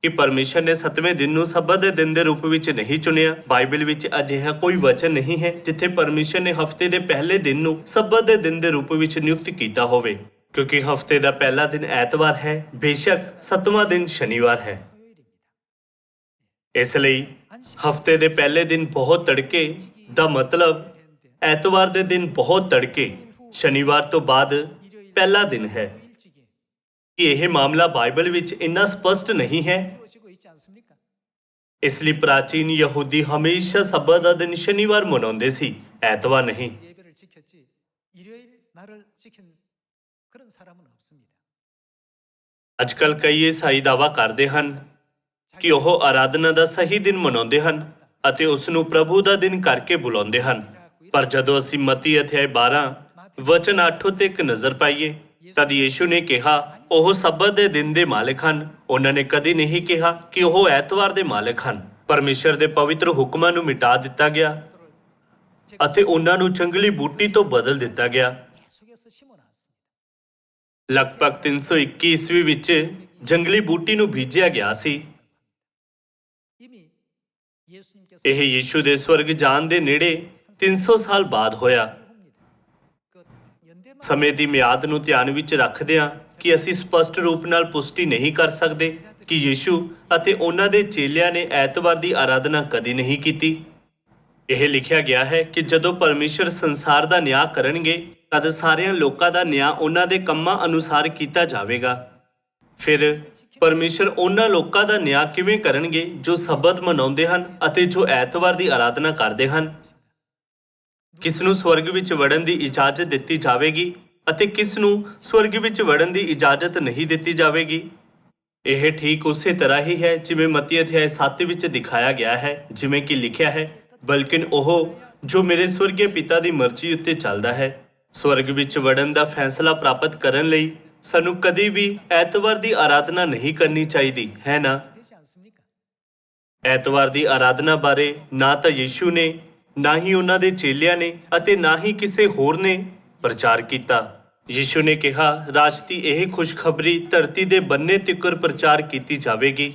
ਕਿ ਪਰਮੇਸ਼ਰ ਨੇ 7ਵੇਂ ਦਿਨ ਨੂੰ ਸਬਤ ਦੇ ਦਿਨ ਦੇ ਰੂਪ ਵਿੱਚ ਨਹੀਂ ਚੁਣਿਆ। ਬਾਈਬਲ ਵਿੱਚ ਅਜਿਹਾ ਕੋਈ ਵਚਨ ਨਹੀਂ ਹੈ ਜਿੱਥੇ ਪਰਮੇਸ਼ਰ ਨੇ ਹਫ਼ਤੇ ਦੇ ਪਹਿਲੇ ਦਿਨ ਨੂੰ ਸਬਤ ਦੇ ਦਿਨ ਦੇ ਰੂਪ ਵਿੱਚ ਨਿਯੁਕਤ ਕੀਤਾ ਹੋਵੇ, ਕਿਉਂਕਿ ਹਫ਼ਤੇ ਦਾ ਪਹਿਲਾ ਦਿਨ ਐਤਵਾਰ ਹੈ, ਬੇਸ਼ੱਕ 7ਵਾਂ ਦਿਨ ਸ਼ਨੀਵਾਰ ਹੈ। ਇਸ ਲਈ ਹਫ਼ਤੇ ਦੇ ਪਹਿਲੇ ਦਿਨ ਬਹੁਤ ਤੜਕੇ ਦਾ ਮਤਲਬ ਐਤਵਾਰ ਦੇ ਦਿਨ ਬਹੁਤ ਤੜਕੇ, ਸ਼ਨੀਵਾਰ ਤੋਂ ਬਾਅਦ ਪਹਿਲਾ ਦਿਨ ਹੈ। 일찍이 ਕਿ ਇਹ ਮਾਮਲਾ ਬਾਈਬਲ ਵਿੱਚ ਇੰਨਾ ਸਪਸ਼ਟ ਨਹੀਂ ਹੈ। 이루어지고 있지 않습니까? ਇਸ ਲਈ ਪ੍ਰਾਚੀਨ ਯਹੂਦੀ ਹਮੇਸ਼ਾ ਸਬਤ ਦਾ ਦਿਨ ਸ਼ਨੀਵਾਰ ਮਨਾਉਂਦੇ ਸੀ, ਐਤਵਾਰ ਨਹੀਂ। 예배를 지켰지 일요일 날을 지킨 그런 사람은 없습니다. ਅੱਜਕੱਲ ਕਈ ਈਸਾਈ ਦਾਅਵਾ ਕਰਦੇ ਹਨ ਕਿ ਉਹ ਆਰਾਧਨਾ ਦਾ ਸਹੀ ਦਿਨ ਮਨਾਉਂਦੇ ਹਨ ਅਤੇ ਉਸ ਨੂੰ ਪ੍ਰਭੂ ਦਾ ਦਿਨ ਕਰਕੇ ਬੁਲਾਉਂਦੇ ਹਨ। ਪਰ ਜਦੋਂ ਅਸੀਂ ਮਤੀ ਅਧਿਆਇ 12 ਵਚਨ 8 ਉੱਤੇ ਇੱਕ ਨਜ਼ਰ ਪਾਈਏ ਤਦ ਯੀਸ਼ੂ ਨੇ ਕਿਹਾ ਉਹ ਸਬਤ ਦੇ ਦਿਨ ਦੇ ਮਾਲਕ ਹਨ। ਉਹਨਾਂ ਨੇ ਕਦੇ ਨਹੀਂ ਕਿਹਾ ਕਿ ਉਹ ਐਤਵਾਰ ਦੇ ਮਾਲਕ ਹਨ। ਪਰਮੇਸ਼ਰ ਦੇ ਪਵਿੱਤਰ ਹੁਕਮਾਂ ਨੂੰ ਮਿਟਾ ਦਿੱਤਾ ਗਿਆ ਅਤੇ ਉਹਨਾਂ ਨੂੰ ਜੰਗਲੀ ਬੂਟੀ ਤੋਂ ਬਦਲ ਦਿੱਤਾ ਗਿਆ। 계속해서 심어놨습니다. ਲਗਭਗ 321 ਈਸਵੀ ਵਿੱਚ ਜੰਗਲੀ ਬੂਟੀ ਨੂੰ ਬੀਜਿਆ ਗਿਆ ਸੀ। 이미 예수님께서 ਇਹ ਯੀਸ਼ੂ ਦੇ ਸਵਰਗ ਜਾਣ ਦੇ ਨੇੜੇ 300 ਸਾਲ ਬਾਅਦ ਹੋਇਆ। 그 연대만 ਸਮੇਂ ਦੀ ਮਿਆਦ ਨੂੰ ਧਿਆਨ ਵਿੱਚ ਰੱਖਦਿਆਂ ਕਿ ਅਸੀਂ ਸਪਸ਼ਟ ਰੂਪ ਨਾਲ ਪੁਸ਼ਟੀ ਨਹੀਂ ਕਰ ਸਕਦੇ ਕਿ ਯੀਸ਼ੂ ਅਤੇ ਉਹਨਾਂ ਦੇ ਚੇਲਿਆਂ ਨੇ ਐਤਵਾਰ ਦੀ ਆਰਾਧਨਾ ਕਦੀ ਨਹੀਂ ਕੀਤੀ। ਇਹ ਲਿਖਿਆ ਗਿਆ ਹੈ ਕਿ ਜਦੋਂ ਪਰਮੇਸ਼ਰ ਸੰਸਾਰ ਦਾ ਨਿਆਂ ਕਰਨਗੇ ਤਦ ਸਾਰਿਆਂ ਲੋਕਾਂ ਦਾ ਨਿਆਂ ਉਹਨਾਂ ਦੇ ਕੰਮਾਂ ਅਨੁਸਾਰ ਕੀਤਾ ਜਾਵੇਗਾ। ਫਿਰ ਪਰਮੇਸ਼ਰ ਉਹਨਾਂ ਲੋਕਾਂ ਦਾ ਨਿਆਂ ਕਿਵੇਂ ਕਰਨਗੇ ਜੋ ਸਬਤ ਮਨਾਉਂਦੇ ਹਨ ਅਤੇ ਜੋ ਐਤਵਾਰ ਦੀ ਆਰਾਧਨਾ ਕਰਦੇ ਹਨ? ਕਿਸ ਨੂੰ ਸਵਰਗ ਵਿੱਚ ਵੜਨ ਦੀ ਇਜਾਜ਼ਤ ਦਿੱਤੀ ਜਾਵੇਗੀ ਅਤੇ ਕਿਸ ਨੂੰ ਸਵਰਗ ਵਿੱਚ ਵੜਨ ਦੀ ਇਜਾਜ਼ਤ ਨਹੀਂ ਦਿੱਤੀ ਜਾਵੇਗੀ? ਇਹ ਠੀਕ ਉਸੇ ਤਰ੍ਹਾਂ ਹੀ ਹੈ ਜਿਵੇਂ ਮਤੀ ਅਧਿਆਇ 7 ਵਿੱਚ ਦਿਖਾਇਆ ਗਿਆ ਹੈ, ਜਿਵੇਂ ਕਿ ਲਿਖਿਆ ਹੈ, ਬਲਕਿ ਉਹ ਜੋ ਮੇਰੇ ਸਵਰਗੀ ਪਿਤਾ ਦੀ ਮਰਜ਼ੀ ਉੱਤੇ ਚੱਲਦਾ ਹੈ। ਸਵਰਗ ਵਿੱਚ ਵੜਨ ਦਾ ਫੈਸਲਾ ਪ੍ਰਾਪਤ ਕਰਨ ਲਈ ਸਾਨੂੰ ਕਦੀ ਵੀ ਐਤਵਾਰ ਦੀ ਆਰਾਧਨਾ ਨਹੀਂ ਕਰਨੀ ਚਾਹੀਦੀ ਹੈ ਨਾ। 되지 않습니까? ਐਤਵਾਰ ਦੀ ਆਰਾਧਨਾ ਬਾਰੇ ਨਾ ਤਾਂ ਯੀਸ਼ੂ ਨੇ, ਨਾ ਹੀ ਉਹਨਾਂ ਦੇ ਚੇਲਿਆਂ ਨੇ ਅਤੇ ਨਾ ਹੀ ਕਿਸੇ ਹੋਰ ਨੇ ਪ੍ਰਚਾਰ ਕੀਤਾ। ਯੀਸ਼ੂ ਨੇ ਕਿਹਾ, ਰਾਜ ਦੀ ਇਹ ਖੁਸ਼ਖਬਰੀ ਧਰਤੀ ਦੇ ਬੰਨੇ ਤਿੱਕਰ ਪ੍ਰਚਾਰ ਕੀਤੀ ਜਾਵੇਗੀ।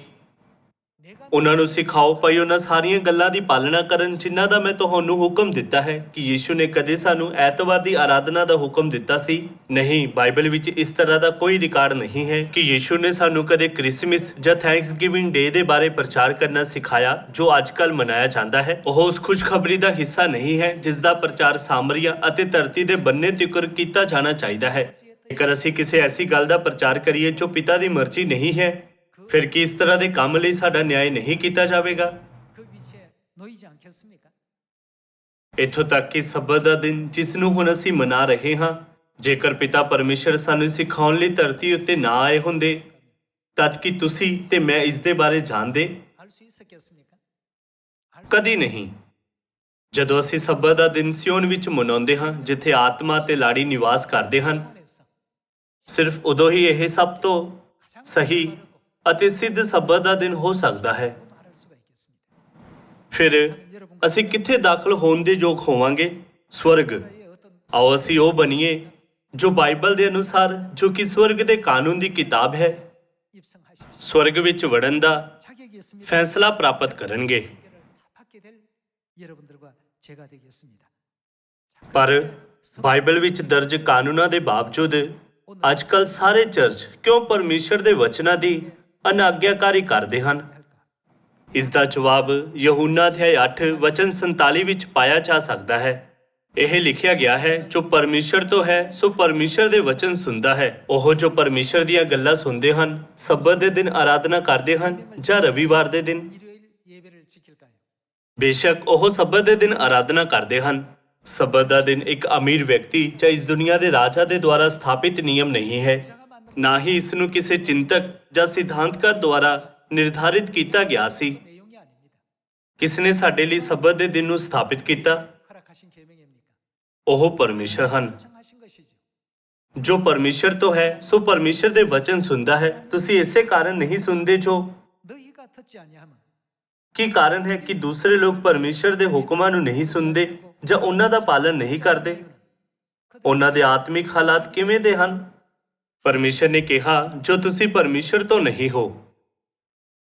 내가 ਉਹਨਾਂ ਨੂੰ ਸਿਖਾਓ ਭਈ ਉਹਨਾਂ ਸਾਰੀਆਂ ਗੱਲਾਂ ਦੀ ਪਾਲਣਾ ਕਰਨ ਜਿਨ੍ਹਾਂ ਦਾ ਮੈਂ ਤੁਹਾਨੂੰ ਹੁਕਮ ਦਿੱਤਾ ਹੈ। ਕਿ ਯੀਸ਼ੂ ਨੇ ਕਦੇ ਸਾਨੂੰ ਐਤਵਾਰ ਦੀ ਆਰਾਧਨਾ ਦਾ ਹੁਕਮ ਦਿੱਤਾ ਸੀ? ਨਹੀਂ, ਬਾਈਬਲ ਵਿੱਚ ਇਸ ਤਰ੍ਹਾਂ ਦਾ ਕੋਈ ਰਿਕਾਰਡ ਨਹੀਂ ਹੈ ਕਿ ਯੀਸ਼ੂ ਨੇ ਸਾਨੂੰ ਕਦੇ ਕ੍ਰਿਸਮਸ ਜਾਂ ਥੈਂਕਸਗਿਵਿੰਗ ਡੇ ਦੇ ਬਾਰੇ ਪ੍ਰਚਾਰ ਕਰਨਾ ਸਿਖਾਇਆ ਜੋ ਅੱਜਕੱਲ ਮਨਾਇਆ ਜਾਂਦਾ ਹੈ। ਉਹ ਉਸ ਖੁਸ਼ਖਬਰੀ ਦਾ ਹਿੱਸਾ ਨਹੀਂ ਹੈ ਜਿਸ ਦਾ ਪ੍ਰਚਾਰ ਸਾਮਰੀਆ ਅਤੇ ਧਰਤੀ ਦੇ ਬੰਨੇ ਤਿੱਕਰ ਕੀਤਾ ਜਾਣਾ ਚਾਹੀਦਾ ਹੈ। ਜੇਕਰ ਅਸੀਂ ਕਿਸੇ ਐਸੀ ਗੱਲ ਦਾ ਪ੍ਰਚਾਰ ਕਰੀਏ ਜੋ ਪਿਤਾ ਦੀ ਮਰਜ਼ੀ ਨਹੀਂ ਹੈ, ਫਿਰ ਕੀ ਇਸ ਤਰ੍ਹਾਂ ਦੇ ਕੰਮ ਲਈ ਸਾਡਾ ਨਿਆਂ ਨਹੀਂ ਕੀਤਾ ਜਾਵੇਗਾ? 그 위치에 놓이지 않겠습니까? ਇੱਥੋਂ ਤੱਕ ਕਿ ਸਬਤ ਦਾ ਦਿਨ ਜਿਸ ਨੂੰ ਹੁਣ ਅਸੀਂ ਮਨਾ ਰਹੇ ਹਾਂ, ਜੇਕਰ ਪਿਤਾ ਪਰਮੇਸ਼ਰ ਸਾਨੂੰ ਸਿਖਾਉਣ ਲਈ ਧਰਤੀ ਉੱਤੇ ਨਾ ਆਏ ਹੁੰਦੇ, ਤਦ ਕਿ ਤੁਸੀਂ ਤੇ ਮੈਂ ਇਸ ਦੇ ਬਾਰੇ ਜਾਣਦੇ? 알 수 있었겠습니까? ਕਦੀ ਨਹੀਂ। ਜਦੋਂ ਅਸੀਂ ਸਬਤ ਦਾ ਦਿਨ ਸਿਯੋਨ ਵਿੱਚ ਮਨਾਉਂਦੇ ਹਾਂ ਜਿੱਥੇ ਆਤਮਾ ਤੇ ਲਾੜੀ ਨਿਵਾਸ ਕਰਦੇ ਹਨ, 안에서 ਸਿਰਫ ਉਦੋਂ ਹੀ ਇਹ ਸਭ ਤੋਂ 가장 ਸਹੀ 바르고 ਅਤੇ ਸਿੱਧ ਸਬਤ ਦਾ ਦਿਨ ਹੋ ਸਕਦਾ ਹੈ। 말할 수가 있겠습니다. ਫਿਰ ਅਸੀਂ ਕਿੱਥੇ ਦਾਖਲ ਹੋਣ ਦੇ ਯੋਗ ਹੋਵਾਂਗੇ? ਸਵਰਗ। 나라의 어떤 ਆਓ ਅਸੀਂ ਉਹ ਬਣੀਏ ਜੋ ਬਾਈਬਲ ਦੇ ਅਨੁਸਾਰ, ਜੋ ਕਿ ਸਵਰਗ ਦੇ ਕਾਨੂੰਨ ਦੀ ਕਿਤਾਬ ਹੈ, 입성하십시오. ਸਵਰਗ ਵਿੱਚ ਵੜਨ ਦਾ 자격이 있습니다. ਫੈਸਲਾ ਪ੍ਰਾਪਤ ਕਰਨਗੇ। 를 받게 될 여러분들과 제가 되겠습니다. ਪਰ ਬਾਈਬਲ ਵਿੱਚ ਦਰਜ ਕਾਨੂੰਨਾਂ ਦੇ ਬਾਵਜੂਦ ਅੱਜਕੱਲ ਸਾਰੇ ਚਰਚ ਕਿਉਂ ਪਰਮੇਸ਼ਰ ਦੇ ਵਚਨਾਂ ਦੀ ਅਨਾਗਿਆਕਾਰੀ ਕਰਦੇ ਹਨ? ਇਸ ਦਾ ਜਵਾਬ ਯਹੂਨਾ ਅਧਿਆਇ 8 ਵਚਨ 47 ਵਿੱਚ ਪਾਇਆ ਜਾ ਸਕਦਾ ਹੈ। ਇਹ ਲਿਖਿਆ ਗਿਆ ਹੈ, ਜੋ ਪਰਮੇਸ਼ਰ ਤੋਂ ਹੈ ਸੋ ਪਰਮੇਸ਼ਰ ਦੇ ਵਚਨ ਸੁਣਦਾ ਹੈ। ਉਹ ਜੋ ਪਰਮੇਸ਼ਰ ਦੀਆਂ ਗੱਲਾਂ ਸੁਣਦੇ ਹਨ, ਸਬਤ ਦੇ ਦਿਨ ਆਰਾਧਨਾ ਕਰਦੇ ਹਨ ਜਾਂ ਰਵਿਵਾਰ ਦੇ ਦਿਨ? 일요일 예배를 지킬까요? ਬੇਸ਼ੱਕ ਉਹ ਸਬਤ ਦੇ ਦਿਨ ਆਰਾਧਨਾ ਕਰਦੇ ਹਨ। ਸਬਤ ਦਾ ਦਿਨ ਇੱਕ ਅਮੀਰ ਵਿਅਕਤੀ ਜਾਂ ਇਸ ਦੁਨੀਆ ਦੇ ਰਾਜਾ ਦੇ ਦੁਆਰਾ ਸਥਾਪਿਤ ਨਿਯਮ ਨਹੀਂ ਹੈ। 자가 만든 ਨਾ ਹੀ ਇਸ ਨੂੰ ਕਿਸੇ ਚਿੰਤਕ ਜਾਂ ਸਿਧਾਂਤਕਾਰ ਦੁਆਰਾ ਨਿਰਧਾਰਿਤ ਕੀਤਾ ਗਿਆ ਸੀ। 내용이 아닙니다. ਕਿਸ ਨੇ ਸਾਡੇ ਲਈ ਸਬਤ ਦੇ ਦਿਨ ਨੂੰ ਸਥਾਪਿਤ ਕੀਤਾ? 허락하신 계명입니까? ਉਹ ਪਰਮੇਸ਼ਰ ਹਨ। 청하신 것이죠. ਜੋ ਪਰਮੇਸ਼ਰ ਤੋਂ ਹੈ ਸੋ ਪਰਮੇਸ਼ਰ ਦੇ ਵਚਨ ਸੁਣਦਾ ਹੈ। ਤੁਸੀਂ ਇਸੇ ਕਾਰਨ ਨਹੀਂ ਸੁਣਦੇ ਜੋ? 너희가 듣지 아니하면 ਕੀ ਕਾਰਨ ਹੈ ਕਿ ਦੂਸਰੇ ਲੋਕ ਪਰਮੇਸ਼ਰ ਦੇ ਹੁਕਮਾਂ ਨੂੰ ਨਹੀਂ ਸੁਣਦੇ ਜਾਂ ਉਹਨਾਂ ਦਾ ਪਾਲਨ ਨਹੀਂ ਕਰਦੇ? ਉਹਨਾਂ ਦੇ ਆਤਮਿਕ ਹਾਲਾਤ ਕਿਵੇਂ ਦੇ ਹਨ? ਪਰਮੇਸ਼ਰ ਨੇ ਕਿਹਾ, ਜੋ ਤੁਸੀਂ ਪਰਮੇਸ਼ਰ ਤੋਂ ਨਹੀਂ ਹੋ,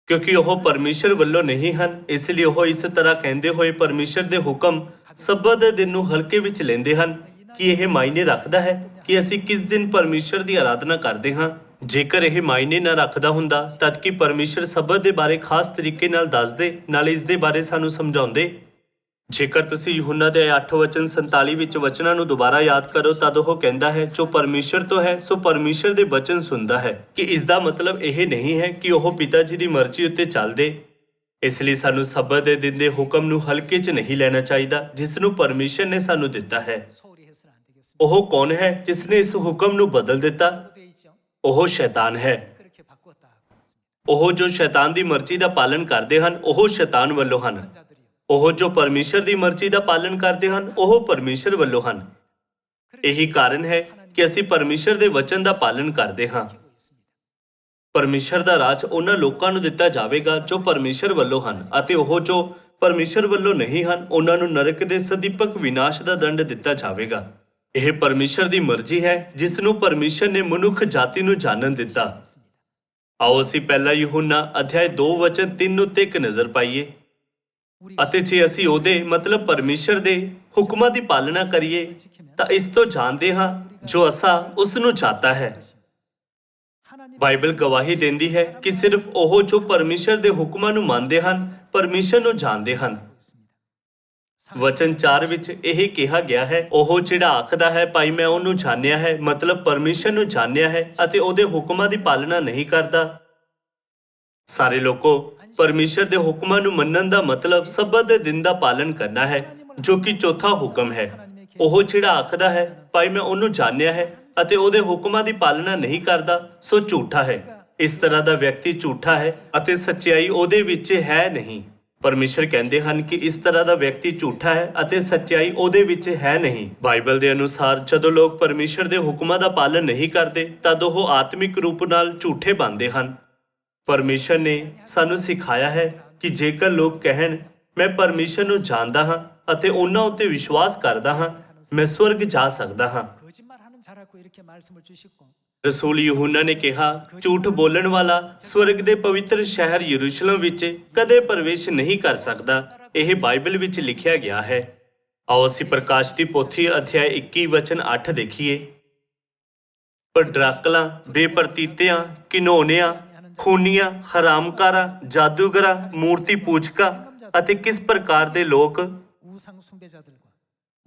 ਕਿਉਂਕਿ ਉਹ ਪਰਮੇਸ਼ਰ ਵੱਲੋਂ ਨਹੀਂ ਹਨ। ਇਸ ਲਈ ਉਹ ਇਸ ਤਰ੍ਹਾਂ ਕਹਿੰਦੇ ਹੋਏ ਪਰਮੇਸ਼ਰ ਦੇ ਹੁਕਮ ਸਬਤ ਦੇ ਦਿਨ ਨੂੰ ਹਲਕੇ ਵਿੱਚ ਲੈਂਦੇ ਹਨ। ਕਿ ਇਹ ਮਾਇਨੇ ਰੱਖਦਾ ਹੈ ਕਿ ਅਸੀਂ ਕਿਸ ਦਿਨ ਪਰਮੇਸ਼ਰ ਦੀ ਆਰਾਧਨਾ ਕਰਦੇ ਹਾਂ? ਜੇਕਰ ਇਹ ਮਾਇਨੇ ਨਾ ਰੱਖਦਾ ਹੁੰਦਾ, ਤਦ ਕਿ ਪਰਮੇਸ਼ਰ ਸਬਤ ਦੇ ਬਾਰੇ ਖਾਸ ਤਰੀਕੇ ਨਾਲ ਦੱਸਦੇ, ਨਾਲੇ ਇਸ ਦੇ ਬਾਰੇ ਸਾਨੂੰ ਸਮਝਾਉਂਦੇ। ਜੇਕਰ ਤੁਸੀਂ ਯਹੂਨਾ ਦੇ 8 ਵਚਨ 47 ਵਿੱਚ ਵਚਨਾਂ ਨੂੰ ਦੁਬਾਰਾ ਯਾਦ ਕਰੋ, ਤਦ ਉਹ ਕਹਿੰਦਾ ਹੈ, ਜੋ ਪਰਮੇਸ਼ਰ ਤੋਂ ਹੈ ਸੋ ਪਰਮੇਸ਼ਰ ਦੇ ਵਚਨ ਸੁਣਦਾ ਹੈ। ਕਿ ਇਸ ਦਾ ਮਤਲਬ ਇਹ ਨਹੀਂ ਹੈ ਕਿ ਉਹ ਪਿਤਾ ਜੀ ਦੀ ਮਰਜ਼ੀ ਉੱਤੇ ਚੱਲਦੇ। ਇਸ ਲਈ ਸਾਨੂੰ ਸਬਤ ਦੇ ਦਿਨ ਦੇ ਹੁਕਮ ਨੂੰ ਹਲਕੇ 'ਚ ਨਹੀਂ ਲੈਣਾ ਚਾਹੀਦਾ ਜਿਸ ਨੂੰ ਪਰਮੇਸ਼ਰ ਨੇ ਸਾਨੂੰ ਦਿੱਤਾ ਹੈ। 소홀히 해서는 안 되겠습니다. ਉਹ ਕੌਣ ਹੈ ਜਿਸ ਨੇ ਇਸ ਹੁਕਮ ਨੂੰ ਬਦਲ ਦਿੱਤਾ? 돼 있죠. ਉਹ ਸ਼ੈਤਾਨ ਹੈ। 그렇게 바꿨다. ਉਹ ਜੋ ਸ਼ੈਤਾਨ ਦੀ ਮਰਜ਼ੀ ਦਾ ਪਾਲਨ ਕਰਦੇ ਹਨ, ਉਹ ਸ਼ੈਤਾਨ ਵੱਲੋਂ ਹਨ। 자들이요. ਉਹ ਜੋ ਪਰਮੇਸ਼ਰ ਦੀ ਮਰਜ਼ੀ ਦਾ ਪਾਲਨ ਕਰਦੇ ਹਨ, ਉਹ ਪਰਮੇਸ਼ਰ ਵੱਲੋਂ ਹਨ। ਇਹੀ ਕਾਰਨ ਹੈ ਕਿ ਅਸੀਂ ਪਰਮੇਸ਼ਰ ਦੇ ਵਚਨ ਦਾ ਪਾਲਨ ਕਰਦੇ ਹਾਂ। 지키고 있습니다. ਪਰਮੇਸ਼ਰ ਦਾ ਰਾਜ ਉਹਨਾਂ ਲੋਕਾਂ ਨੂੰ ਦਿੱਤਾ ਜਾਵੇਗਾ ਜੋ ਪਰਮੇਸ਼ਰ ਵੱਲੋਂ ਹਨ, ਅਤੇ ਉਹ ਜੋ ਪਰਮੇਸ਼ਰ ਵੱਲੋਂ ਨਹੀਂ ਹਨ, ਉਹਨਾਂ ਨੂੰ ਨਰਕ ਦੇ ਸਦੀਪਕ ਵਿਨਾਸ਼ ਦਾ ਦੰਡ ਦਿੱਤਾ ਜਾਵੇਗਾ। ਇਹ ਪਰਮੇਸ਼ਰ ਦੀ ਮਰਜ਼ੀ ਹੈ ਜਿਸ ਨੂੰ ਪਰਮੇਸ਼ਰ ਨੇ ਮਨੁੱਖ ਜਾਤੀ ਨੂੰ ਜਾਣਨ ਦਿੱਤਾ। ਆਓ ਅਸੀਂ ਪਹਿਲਾ ਯਹੂਨਾ ਅਧਿਆਇ 2 ਵਚਨ 3 ਉੱਤੇ ਇੱਕ ਨਜ਼ਰ ਪਾਈਏ। 우리 ਅਤੇ ਜੇ ਅਸੀਂ ਉਹਦੇ ਮਤਲਬ ਪਰਮੇਸ਼ਰ ਦੇ ਹੁਕਮਾਂ ਦੀ ਪਾਲਣਾ ਕਰੀਏ ਤਾਂ ਇਸ ਤੋਂ ਜਾਣਦੇ ਹਾਂ ਜੋ ਅਸਾਂ ਉਸ ਨੂੰ ਚਾਹਤਾ ਹੈ। 하나님 ਬਾਈਬਲ ਗਵਾਹੀ ਦਿੰਦੀ ਹੈ ਕਿ ਸਿਰਫ ਉਹ ਜੋ ਪਰਮੇਸ਼ਰ ਦੇ ਹੁਕਮਾਂ ਨੂੰ ਮੰਨਦੇ ਹਨ, ਪਰਮੇਸ਼ਰ ਨੂੰ ਜਾਣਦੇ ਹਨ। ਵਚਨ 4 ਵਿੱਚ ਇਹ ਕਿਹਾ ਗਿਆ ਹੈ, ਉਹ ਜਿਹੜਾ ਆਖਦਾ ਹੈ ਭਾਈ ਮੈਂ ਉਹਨੂੰ ਜਾਣਿਆ ਹੈ, ਮਤਲਬ ਪਰਮੇਸ਼ਰ ਨੂੰ ਜਾਣਿਆ ਹੈ, ਅਤੇ ਉਹਦੇ ਹੁਕਮਾਂ ਦੀ ਪਾਲਣਾ ਨਹੀਂ ਕਰਦਾ। ਸਾਰੇ ਲੋਕੋ ਪਰਮੇਸ਼ਰ ਦੇ ਹੁਕਮਾਂ ਨੂੰ ਮੰਨਣ ਦਾ ਮਤਲਬ ਸਬਤ ਦੇ ਦਿਨ ਦਾ ਪਾਲਨ ਕਰਨਾ ਹੈ, ਜੋ ਕਿ ਚੌਥਾ ਹੁਕਮ ਹੈ। ਉਹ ਜਿਹੜਾ ਆਖਦਾ ਹੈ ਭਾਈ ਮੈਂ ਉਹਨੂੰ ਜਾਣਿਆ ਹੈ ਅਤੇ ਉਹਦੇ ਹੁਕਮਾਂ ਦੀ ਪਾਲਣਾ ਨਹੀਂ ਕਰਦਾ, ਸੋ ਝੂਠਾ ਹੈ। ਇਸ ਤਰ੍ਹਾਂ ਦਾ ਵਿਅਕਤੀ ਝੂਠਾ ਹੈ ਅਤੇ ਸੱਚਾਈ ਉਹਦੇ ਵਿੱਚ ਹੈ ਨਹੀਂ। ਪਰਮੇਸ਼ਰ ਕਹਿੰਦੇ ਹਨ ਕਿ ਇਸ ਤਰ੍ਹਾਂ ਦਾ ਵਿਅਕਤੀ ਝੂਠਾ ਹੈ ਅਤੇ ਸੱਚਾਈ ਉਹਦੇ ਵਿੱਚ ਹੈ ਨਹੀਂ। ਬਾਈਬਲ ਦੇ ਅਨੁਸਾਰ ਜਦੋਂ ਲੋਕ ਪਰਮੇਸ਼ਰ ਦੇ ਹੁਕਮਾਂ ਦਾ ਪਾਲਨ ਨਹੀਂ ਕਰਦੇ ਤਦ ਉਹ ਆਤਮਿਕ ਰੂਪ ਨਾਲ ਝੂਠੇ ਬਣਦੇ ਹਨ। ਪਰਮੇਸ਼ਰ ਨੇ ਸਾਨੂੰ ਸਿਖਾਇਆ ਹੈ ਕਿ ਜੇਕਰ ਲੋਕ ਕਹਿਣ ਮੈਂ ਪਰਮੇਸ਼ਰ ਨੂੰ ਜਾਣਦਾ ਹਾਂ ਅਤੇ ਉਹਨਾਂ ਉੱਤੇ ਵਿਸ਼ਵਾਸ ਕਰਦਾ ਹਾਂ, ਮੈਂ ਸਵਰਗ ਜਾ ਸਕਦਾ ਹਾਂ। 거짓말하는 자라고 이렇게 말씀을 주시고 ਰਸੂਲ ਯਹੂਨਾ ਨੇ ਕਿਹਾ ਝੂਠ ਬੋਲਣ ਵਾਲਾ ਸਵਰਗ ਦੇ ਪਵਿੱਤਰ ਸ਼ਹਿਰ ਯਰੂਸ਼ਲਮ ਵਿੱਚ ਕਦੇ ਪ੍ਰਵੇਸ਼ ਨਹੀਂ ਕਰ ਸਕਦਾ। ਇਹ ਬਾਈਬਲ ਵਿੱਚ ਲਿਖਿਆ ਗਿਆ ਹੈ। ਆਓ ਅਸੀਂ ਪ੍ਰਕਾਸ਼ ਦੀ ਪੋਥੀ ਅਧਿਆਇ 21 ਵਚਨ 8 ਦੇਖੀਏ। ਪਰ ਡਰਾਕਲਾਂ, ਬੇਪਰਤੀਤਿਆਂ, ਘਿਨੌਨਿਆਂ, ਖੂਨੀਆਂ, ਹਰਾਮਕਾਰਾਂ, ਜਾਦੂਗਰਾਂ, ਮੂਰਤੀ ਪੂਜਕਾਂ ਅਤੇ ਕਿਸ ਪ੍ਰਕਾਰ ਦੇ ਲੋਕ 우상 숭배자들과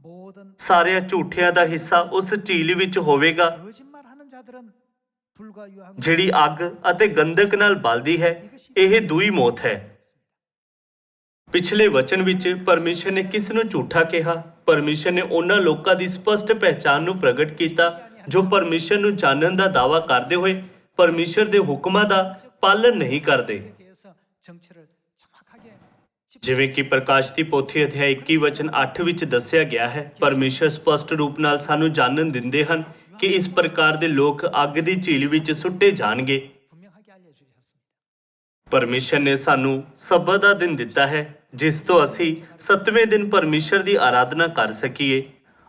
모든 ਸਾਰਿਆਂ ਝੂਠਿਆਂ ਦਾ ਹਿੱਸਾ ਉਸ ਝੀਲ ਵਿੱਚ ਹੋਵੇਗਾ 거짓말하는 자들은 불과 유황 ਜਿਹੜੀ ਅੱਗ ਅਤੇ ਗੰਧਕ ਨਾਲ ਬਲਦੀ ਹੈ। ਇਹ ਦੂਈ ਮੌਤ ਹੈ। ਪਿਛਲੇ ਵਚਨ ਵਿੱਚ ਪਰਮੇਸ਼ਰ ਨੇ ਕਿਸ ਨੂੰ ਝੂਠਾ ਕਿਹਾ? ਪਰਮੇਸ਼ਰ ਨੇ ਉਹਨਾਂ ਲੋਕਾਂ ਦੀ ਸਪਸ਼ਟ ਪਹਿਚਾਣ ਨੂੰ ਪ੍ਰਗਟ ਕੀਤਾ ਜੋ ਪਰਮੇਸ਼ਰ ਨੂੰ ਜਾਣਨ ਦਾ ਦਾਅਵਾ ਕਰਦੇ ਹੋਏ ਪਰਮੇਸ਼ਰ ਦੇ ਹੁਕਮਾਂ ਦਾ ਪਾਲਨ ਨਹੀਂ ਕਰਦੇ। 대해서 정체를 정확하게 ਜਿਵੇਂ ਕਿ ਪ੍ਰਕਾਸ਼ ਦੀ ਪੋਥੀ ਅਧਿਆਇ 21 ਵਚਨ 8 ਵਿੱਚ ਦੱਸਿਆ ਗਿਆ ਹੈ, ਪਰਮੇਸ਼ਰ ਸਪਸ਼ਟ ਰੂਪ ਨਾਲ ਸਾਨੂੰ ਜਾਣਨ ਦਿੰਦੇ ਹਨ ਕਿ ਇਸ ਪ੍ਰਕਾਰ ਦੇ ਲੋਕ ਅੱਗ ਦੀ ਝੀਲ ਵਿੱਚ ਸੁੱਟੇ ਜਾਣਗੇ। 분명하게 알려주셨습니다. ਪਰਮੇਸ਼ਰ ਨੇ ਸਾਨੂੰ ਸਬਤ ਦਾ ਦਿਨ ਦਿੱਤਾ ਹੈ ਜਿਸ ਤੋਂ ਅਸੀਂ 7ਵੇਂ ਦਿਨ ਪਰਮੇਸ਼ਰ ਦੀ ਆਰਾਧਨਾ ਕਰ ਸਕੀਏ।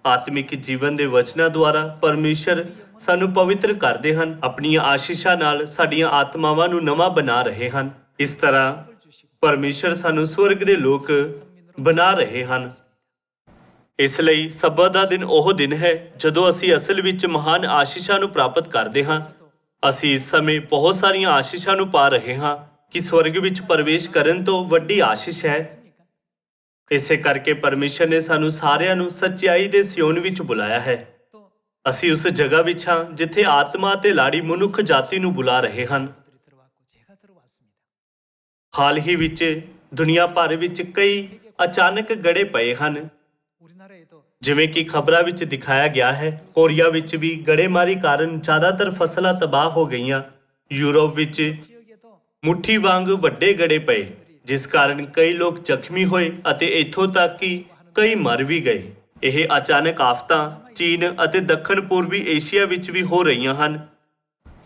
ਆਤਮਿਕ ਜੀਵਨ ਦੇ ਵਚਨਾਂ ਦੁਆਰਾ ਪਰਮੇਸ਼ਰ ਸਾਨੂੰ ਪਵਿੱਤਰ ਕਰਦੇ ਹਨ, ਆਪਣੀਆਂ ਆਸ਼ੀਸ਼ਾਂ ਨਾਲ ਸਾਡੀਆਂ ਆਤਮਾਵਾਂ ਨੂੰ ਨਵਾਂ ਬਣਾ ਰਹੇ ਹਨ। ਇਸ ਤਰ੍ਹਾਂ ਪਰਮੇਸ਼ਰ ਸਾਨੂੰ ਸਵਰਗ ਦੇ ਲੋਕ ਬਣਾ ਰਹੇ ਹਨ। ਇਸ ਲਈ ਸਬਤ ਦਾ ਦਿਨ ਉਹ ਦਿਨ ਹੈ ਜਦੋਂ ਅਸੀਂ ਅਸਲ ਵਿੱਚ ਮਹਾਨ ਆਸ਼ੀਸ਼ਾਂ ਨੂੰ ਪ੍ਰਾਪਤ ਕਰਦੇ ਹਾਂ। ਅਸੀਂ ਇਸ ਸਮੇਂ ਬਹੁਤ ਸਾਰੀਆਂ ਆਸ਼ੀਸ਼ਾਂ ਨੂੰ ਪਾ ਰਹੇ ਹਾਂ ਕਿ ਸਵਰਗ ਵਿੱਚ ਪ੍ਰਵੇਸ਼ ਕਰਨ ਤੋਂ ਵੱਡੀ ਆਸ਼ੀਸ਼ ਹੈ। ਇਸੇ ਕਰਕੇ ਪਰਮੇਸ਼ਰ ਨੇ ਸਾਨੂੰ ਸਾਰਿਆਂ ਨੂੰ ਸੱਚਾਈ ਦੇ ਸਿਓਨ ਵਿੱਚ ਬੁਲਾਇਆ ਹੈ। 또 ਅਸੀਂ ਉਸ ਜਗ੍ਹਾ ਵਿੱਚ ਹਾਂ ਜਿੱਥੇ ਆਤਮਾ ਅਤੇ ਲਾੜੀ ਮਨੁੱਖ ਜਾਤੀ ਨੂੰ ਬੁਲਾ ਰਹੇ ਹਨ। 들이 들어왔고 제가 들어왔습니다. ਹਾਲ ਹੀ ਵਿੱਚ ਦੁਨੀਆ ਭਰ ਵਿੱਚ ਕਈ ਅਚਾਨਕ ਗੜੇ ਪਏ ਹਨ। 우리나라에도 ਜਿਵੇਂ ਕਿ ਖਬਰਾਂ ਵਿੱਚ ਦਿਖਾਇਆ ਗਿਆ ਹੈ, ਕੋਰੀਆ ਵਿੱਚ ਵੀ ਗੜੇਮਾਰੀ ਕਾਰਨ ਜ਼ਿਆਦਾਤਰ ਫਸਲਾਂ ਤਬਾਹ ਹੋ ਗਈਆਂ। ਯੂਰਪ ਵਿੱਚ 지역에도 ਮੁੱਠੀ ਵਾਂਗ ਵੱਡੇ ਗੜੇ ਪਏ ਜਿਸ ਕਾਰਨ ਕਈ ਲੋਕ ਜ਼ਖਮੀ ਹੋਏ ਅਤੇ ਇੱਥੋਂ ਤੱਕ ਕਿ ਕਈ ਮਰ ਵੀ ਗਏ। ਇਹ ਅਚਾਨਕ ਆਫਤਾਂ ਚੀਨ ਅਤੇ ਦੱਖਣ ਪੂਰਬੀ ਏਸ਼ੀਆ ਵਿੱਚ ਵੀ ਹੋ ਰਹੀਆਂ ਹਨ।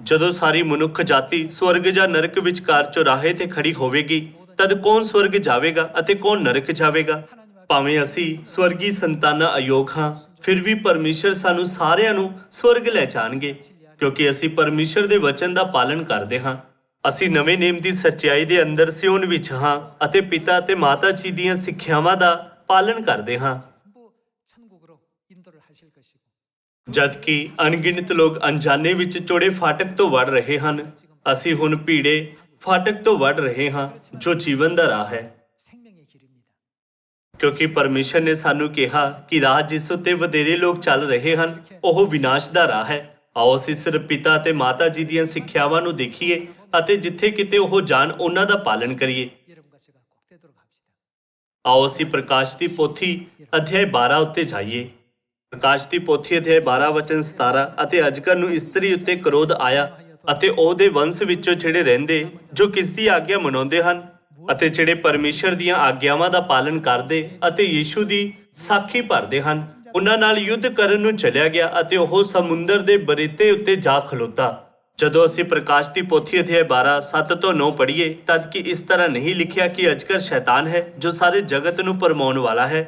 ਜਦੋਂ ਸਾਰੀ ਮਨੁੱਖ ਜਾਤੀ ਸਵਰਗ ਜਾਂ ਨਰਕ ਵਿਚਕਾਰ ਚੌਰਾਹੇ ਤੇ ਖੜੀ ਹੋਵੇਗੀ ਤਦ ਕੌਣ ਸਵਰਗ ਜਾਵੇਗਾ ਅਤੇ ਕੌਣ ਨਰਕ ਜਾਵੇਗਾ? ਭਾਵੇਂ ਅਸੀਂ ਸਵਰਗੀ ਸੰਤਾਨਾਂ ਅਯੋਗ ਹਾਂ, ਫਿਰ ਵੀ ਪਰਮੇਸ਼ਰ ਸਾਨੂੰ ਸਾਰਿਆਂ ਨੂੰ ਸਵਰਗ ਲੈ ਜਾਣਗੇ ਕਿਉਂਕਿ ਅਸੀਂ ਪਰਮੇਸ਼ਰ ਦੇ ਵਚਨ ਦਾ ਪਾਲਨ ਕਰਦੇ ਹਾਂ। ਅਸੀਂ ਨਵੇਂ ਨੇਮ ਦੀ ਸੱਚਾਈ ਦੇ ਅੰਦਰ ਸਿਓਨ ਵਿੱਚ ਹਾਂ ਅਤੇ ਪਿਤਾ ਅਤੇ ਮਾਤਾ ਜੀ ਦੀਆਂ ਸਿੱਖਿਆਵਾਂ ਦਾ ਪਾਲਨ ਕਰਦੇ ਹਾਂ। 전부 천국으로 인도를 하실 것이고 ਜਦ ਕਿ ਅਣਗਿਣਤ ਲੋਕ ਅਣਜਾਣੇ ਵਿੱਚ ਚੌੜੇ ਫਾਟਕ ਤੋਂ ਵੜ ਰਹੇ ਹਨ, ਅਸੀਂ ਹੁਣ ਭੀੜੇ ਫਾਟਕ ਤੋਂ ਵੜ ਰਹੇ ਹਾਂ ਜੋ ਜੀਵਨ ਦਾ ਰਾਹ ਹੈ। 생명의 길입니다. ਕਿਉਂਕਿ ਪਰਮੇਸ਼ਰ ਨੇ ਸਾਨੂੰ ਕਿਹਾ ਕਿ ਰਾਹ ਜਿਸ ਉੱਤੇ ਵਧੇਰੇ ਲੋਕ ਚੱਲ ਰਹੇ ਹਨ ਉਹ ਵਿਨਾਸ਼ ਦਾ ਰਾਹ ਹੈ। ਆਓ ਅਸੀਂ ਸਿਰਫ ਪਿਤਾ ਅਤੇ ਮਾਤਾ ਜੀ ਦੀਆਂ ਸਿੱਖਿਆਵਾਂ ਨੂੰ ਦੇਖੀਏ ਅਤੇ ਜਿੱਥੇ ਕਿਤੇ ਉਹ ਜਾਣ ਉਹਨਾਂ ਦਾ ਪਾਲਨ ਕਰੀਏ। 여러분과 제가 꼭 되도록 합시다. ਆਓ ਅਸੀਂ ਪ੍ਰਕਾਸ਼ ਦੀ ਪੋਥੀ ਅਧਿਆਇ 12 ਉੱਤੇ ਜਾਈਏ। ਪ੍ਰਕਾਸ਼ ਦੀ ਪੋਥੀ ਅਧਿਆਇ 12 ਵਚਨ 17 ਅਤੇ ਅਜਗਰ ਨੂੰ ਇਸਤਰੀ ਉੱਤੇ ਕ੍ਰੋਧ ਆਇਆ ਅਤੇ ਉਹਦੇ ਵੰਸ਼ ਵਿੱਚੋਂ ਜਿਹੜੇ ਰਹਿੰਦੇ ਜੋ ਕਿਸ ਦੀ ਆਗਿਆ ਮਨਾਉਂਦੇ ਹਨ ਅਤੇ ਜਿਹੜੇ ਪਰਮੇਸ਼ਰ ਦੀਆਂ ਆਗਿਆਵਾਂ ਦਾ ਪਾਲਨ ਕਰਦੇ ਅਤੇ ਯੀਸ਼ੂ ਦੀ ਸਾਖੀ ਭਰਦੇ ਹਨ, ਉਹਨਾਂ ਨਾਲ ਯੁੱਧ ਕਰਨ ਨੂੰ ਚਲਿਆ ਗਿਆ ਅਤੇ ਉਹ ਸਮੁੰਦਰ ਦੇ ਬਰੇਤੇ ਉੱਤੇ ਜਾ ਖਲੋਤਾ। ਜਦੋਂ ਅਸੀਂ ਪ੍ਰਕਾਸ਼ ਦੀ ਪੋਥੀ ਅਧਿਆਇ 12 7 ਤੋਂ 9 ਪੜ੍ਹੀਏ ਤਦ ਕਿ ਇਸ ਤਰ੍ਹਾਂ ਨਹੀਂ ਲਿਖਿਆ ਕਿ ਅਜਗਰ ਸ਼ੈਤਾਨ ਹੈ ਜੋ ਸਾਰੇ ਜਗਤ ਨੂੰ ਭਰਮਾਉਣ ਵਾਲਾ ਹੈ।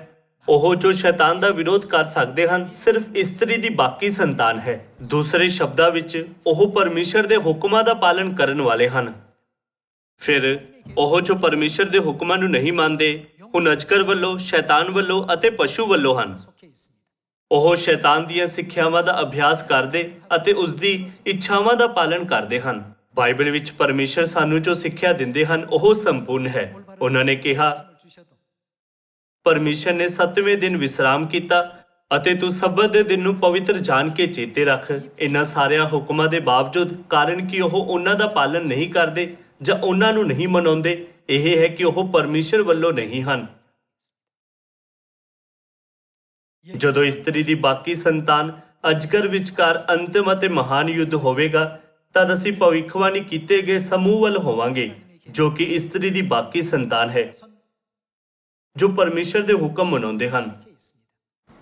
ਉਹ ਜੋ ਸ਼ੈਤਾਨ ਦਾ ਵਿਰੋਧ ਕਰ ਸਕਦੇ ਹਨ ਸਿਰਫ ਇਸਤਰੀ ਦੀ ਬਾਕੀ ਸੰਤਾਨ ਹੈ। ਦੂਸਰੇ ਸ਼ਬਦਾਂ ਵਿੱਚ ਉਹ ਪਰਮੇਸ਼ਰ ਦੇ ਹੁਕਮਾਂ ਦਾ ਪਾਲਨ ਕਰਨ ਵਾਲੇ ਹਨ। ਫਿਰ ਉਹ ਜੋ ਪਰਮੇਸ਼ਰ ਦੇ ਹੁਕਮਾਂ ਨੂੰ ਨਹੀਂ ਮੰਨਦੇ ਹੁਣ ਅਜਗਰ ਵੱਲੋਂ, ਸ਼ੈਤਾਨ ਵੱਲੋਂ ਅਤੇ ਪਸ਼ੂ ਵੱਲੋਂ ਹਨ। 속해 있습니다. ਉਹ ਸ਼ੈਤਾਨ ਦੀਆਂ ਸਿੱਖਿਆਵਾਂ ਦਾ ਅਭਿਆਸ ਕਰਦੇ ਅਤੇ ਉਸ ਦੀ ਇੱਛਾਵਾਂ ਦਾ ਪਾਲਨ ਕਰਦੇ ਹਨ। ਬਾਈਬਲ ਵਿੱਚ ਪਰਮੇਸ਼ਰ ਸਾਨੂੰ ਜੋ ਸਿੱਖਿਆ ਦਿੰਦੇ ਹਨ ਉਹ ਸੰਪੂਰਨ ਹੈ। ਉਹਨਾਂ ਨੇ ਕਿਹਾ 주셔도 ਪਰਮੇਸ਼ਰ ਨੇ 7ਵੇਂ ਦਿਨ ਵਿਸਰਾਮ ਕੀਤਾ ਅਤੇ ਤੂੰ ਸਬਤ ਦੇ ਦਿਨ ਨੂੰ ਪਵਿੱਤਰ ਜਾਣ ਕੇ ਚੇਤੇ ਰੱਖ। ਇਹਨਾਂ ਸਾਰਿਆਂ ਹੁਕਮਾਂ ਦੇ ਬਾਵਜੂਦ ਕਾਰਨ ਕਿ ਉਹ ਉਹਨਾਂ ਦਾ ਪਾਲਨ ਨਹੀਂ ਕਰਦੇ ਜਾਂ ਉਹਨਾਂ ਨੂੰ ਨਹੀਂ ਮਨਾਉਂਦੇ ਇਹ ਹੈ ਕਿ ਉਹ ਪਰਮੇਸ਼ਰ ਵੱਲੋਂ ਨਹੀਂ ਹਨ। ਜਦੋਂ ਇਸਤਰੀ ਦੀ ਬਾਕੀ ਸੰਤਾਨ ਅਜਗਰ ਵਿਚਕਾਰ ਅੰਤਮ ਅਤੇ ਮਹਾਨ ਯੁੱਧ ਹੋਵੇਗਾ ਤਦ ਅਸੀਂ ਭਵਿੱਖਬਾਣੀ ਕੀਤੇ ਗਏ ਸਮੂਹ ਵੱਲ ਹੋਵਾਂਗੇ ਜੋ ਕਿ ਇਸਤਰੀ ਦੀ ਬਾਕੀ ਸੰਤਾਨ ਹੈ। ਜੋ ਪਰਮੇਸ਼ਰ ਦੇ ਹੁਕਮ ਮਨਾਉਂਦੇ ਹਨ। 속해 있습니다.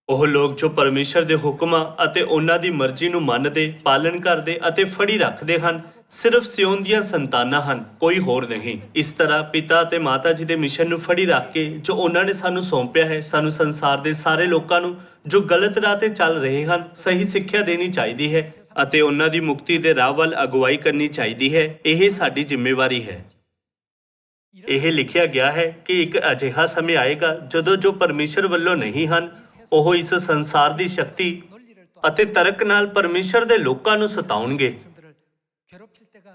ਉਹ ਲੋਕ ਜੋ ਪਰਮੇਸ਼ਰ ਦੇ ਹੁਕਮਾਂ ਅਤੇ ਉਹਨਾਂ ਦੀ ਮਰਜ਼ੀ ਨੂੰ ਮੰਨਦੇ, ਪਾਲਣ ਕਰਦੇ ਅਤੇ ਫੜੀ ਰੱਖਦੇ ਹਨ, ਸਿਰਫ ਸਿਓਨ ਦੀਆਂ ਸੰਤਾਨਾਂ ਹਨ, ਕੋਈ ਹੋਰ ਨਹੀਂ। ਇਸ ਤਰ੍ਹਾਂ ਪਿਤਾ ਅਤੇ ਮਾਤਾ ਜੀ ਦੇ ਮਿਸ਼ਨ ਨੂੰ ਫੜੀ ਰੱਖ ਕੇ ਜੋ ਉਹਨਾਂ ਨੇ ਸਾਨੂੰ ਸੌਂਪਿਆ ਹੈ, ਸਾਨੂੰ ਸੰਸਾਰ ਦੇ ਸਾਰੇ ਲੋਕਾਂ ਨੂੰ ਜੋ ਗਲਤ ਰਾਹ ਤੇ ਚੱਲ ਰਹੇ ਹਨ ਸਹੀ ਸਿੱਖਿਆ ਦੇਣੀ ਚਾਹੀਦੀ ਹੈ ਅਤੇ ਉਹਨਾਂ ਦੀ ਮੁਕਤੀ ਦੇ ਰਾਹ ਵੱਲ ਅਗਵਾਈ ਕਰਨੀ ਚਾਹੀਦੀ ਹੈ। ਇਹ ਸਾਡੀ ਜ਼ਿੰਮੇਵਾਰੀ ਹੈ। ਇਹ ਲਿਖਿਆ ਗਿਆ ਹੈ ਕਿ ਇੱਕ ਅਜਿਹਾ ਸਮੇਂ ਆਏਗਾ ਜਦੋਂ ਜੋ ਪਰਮੇਸ਼ਰ ਵੱਲੋਂ ਨਹੀਂ ਹਨ ਉਹ ਇਸ ਸੰਸਾਰ ਦੀ ਸ਼ਕਤੀ 논리를 또 ਅਤੇ ਤਰਕ ਨਾਲ ਪਰਮੇਸ਼ਰ ਦੇ ਲੋਕਾਂ ਨੂੰ ਸਤਾਉਣਗੇ। 백성들을 괴롭힐 때가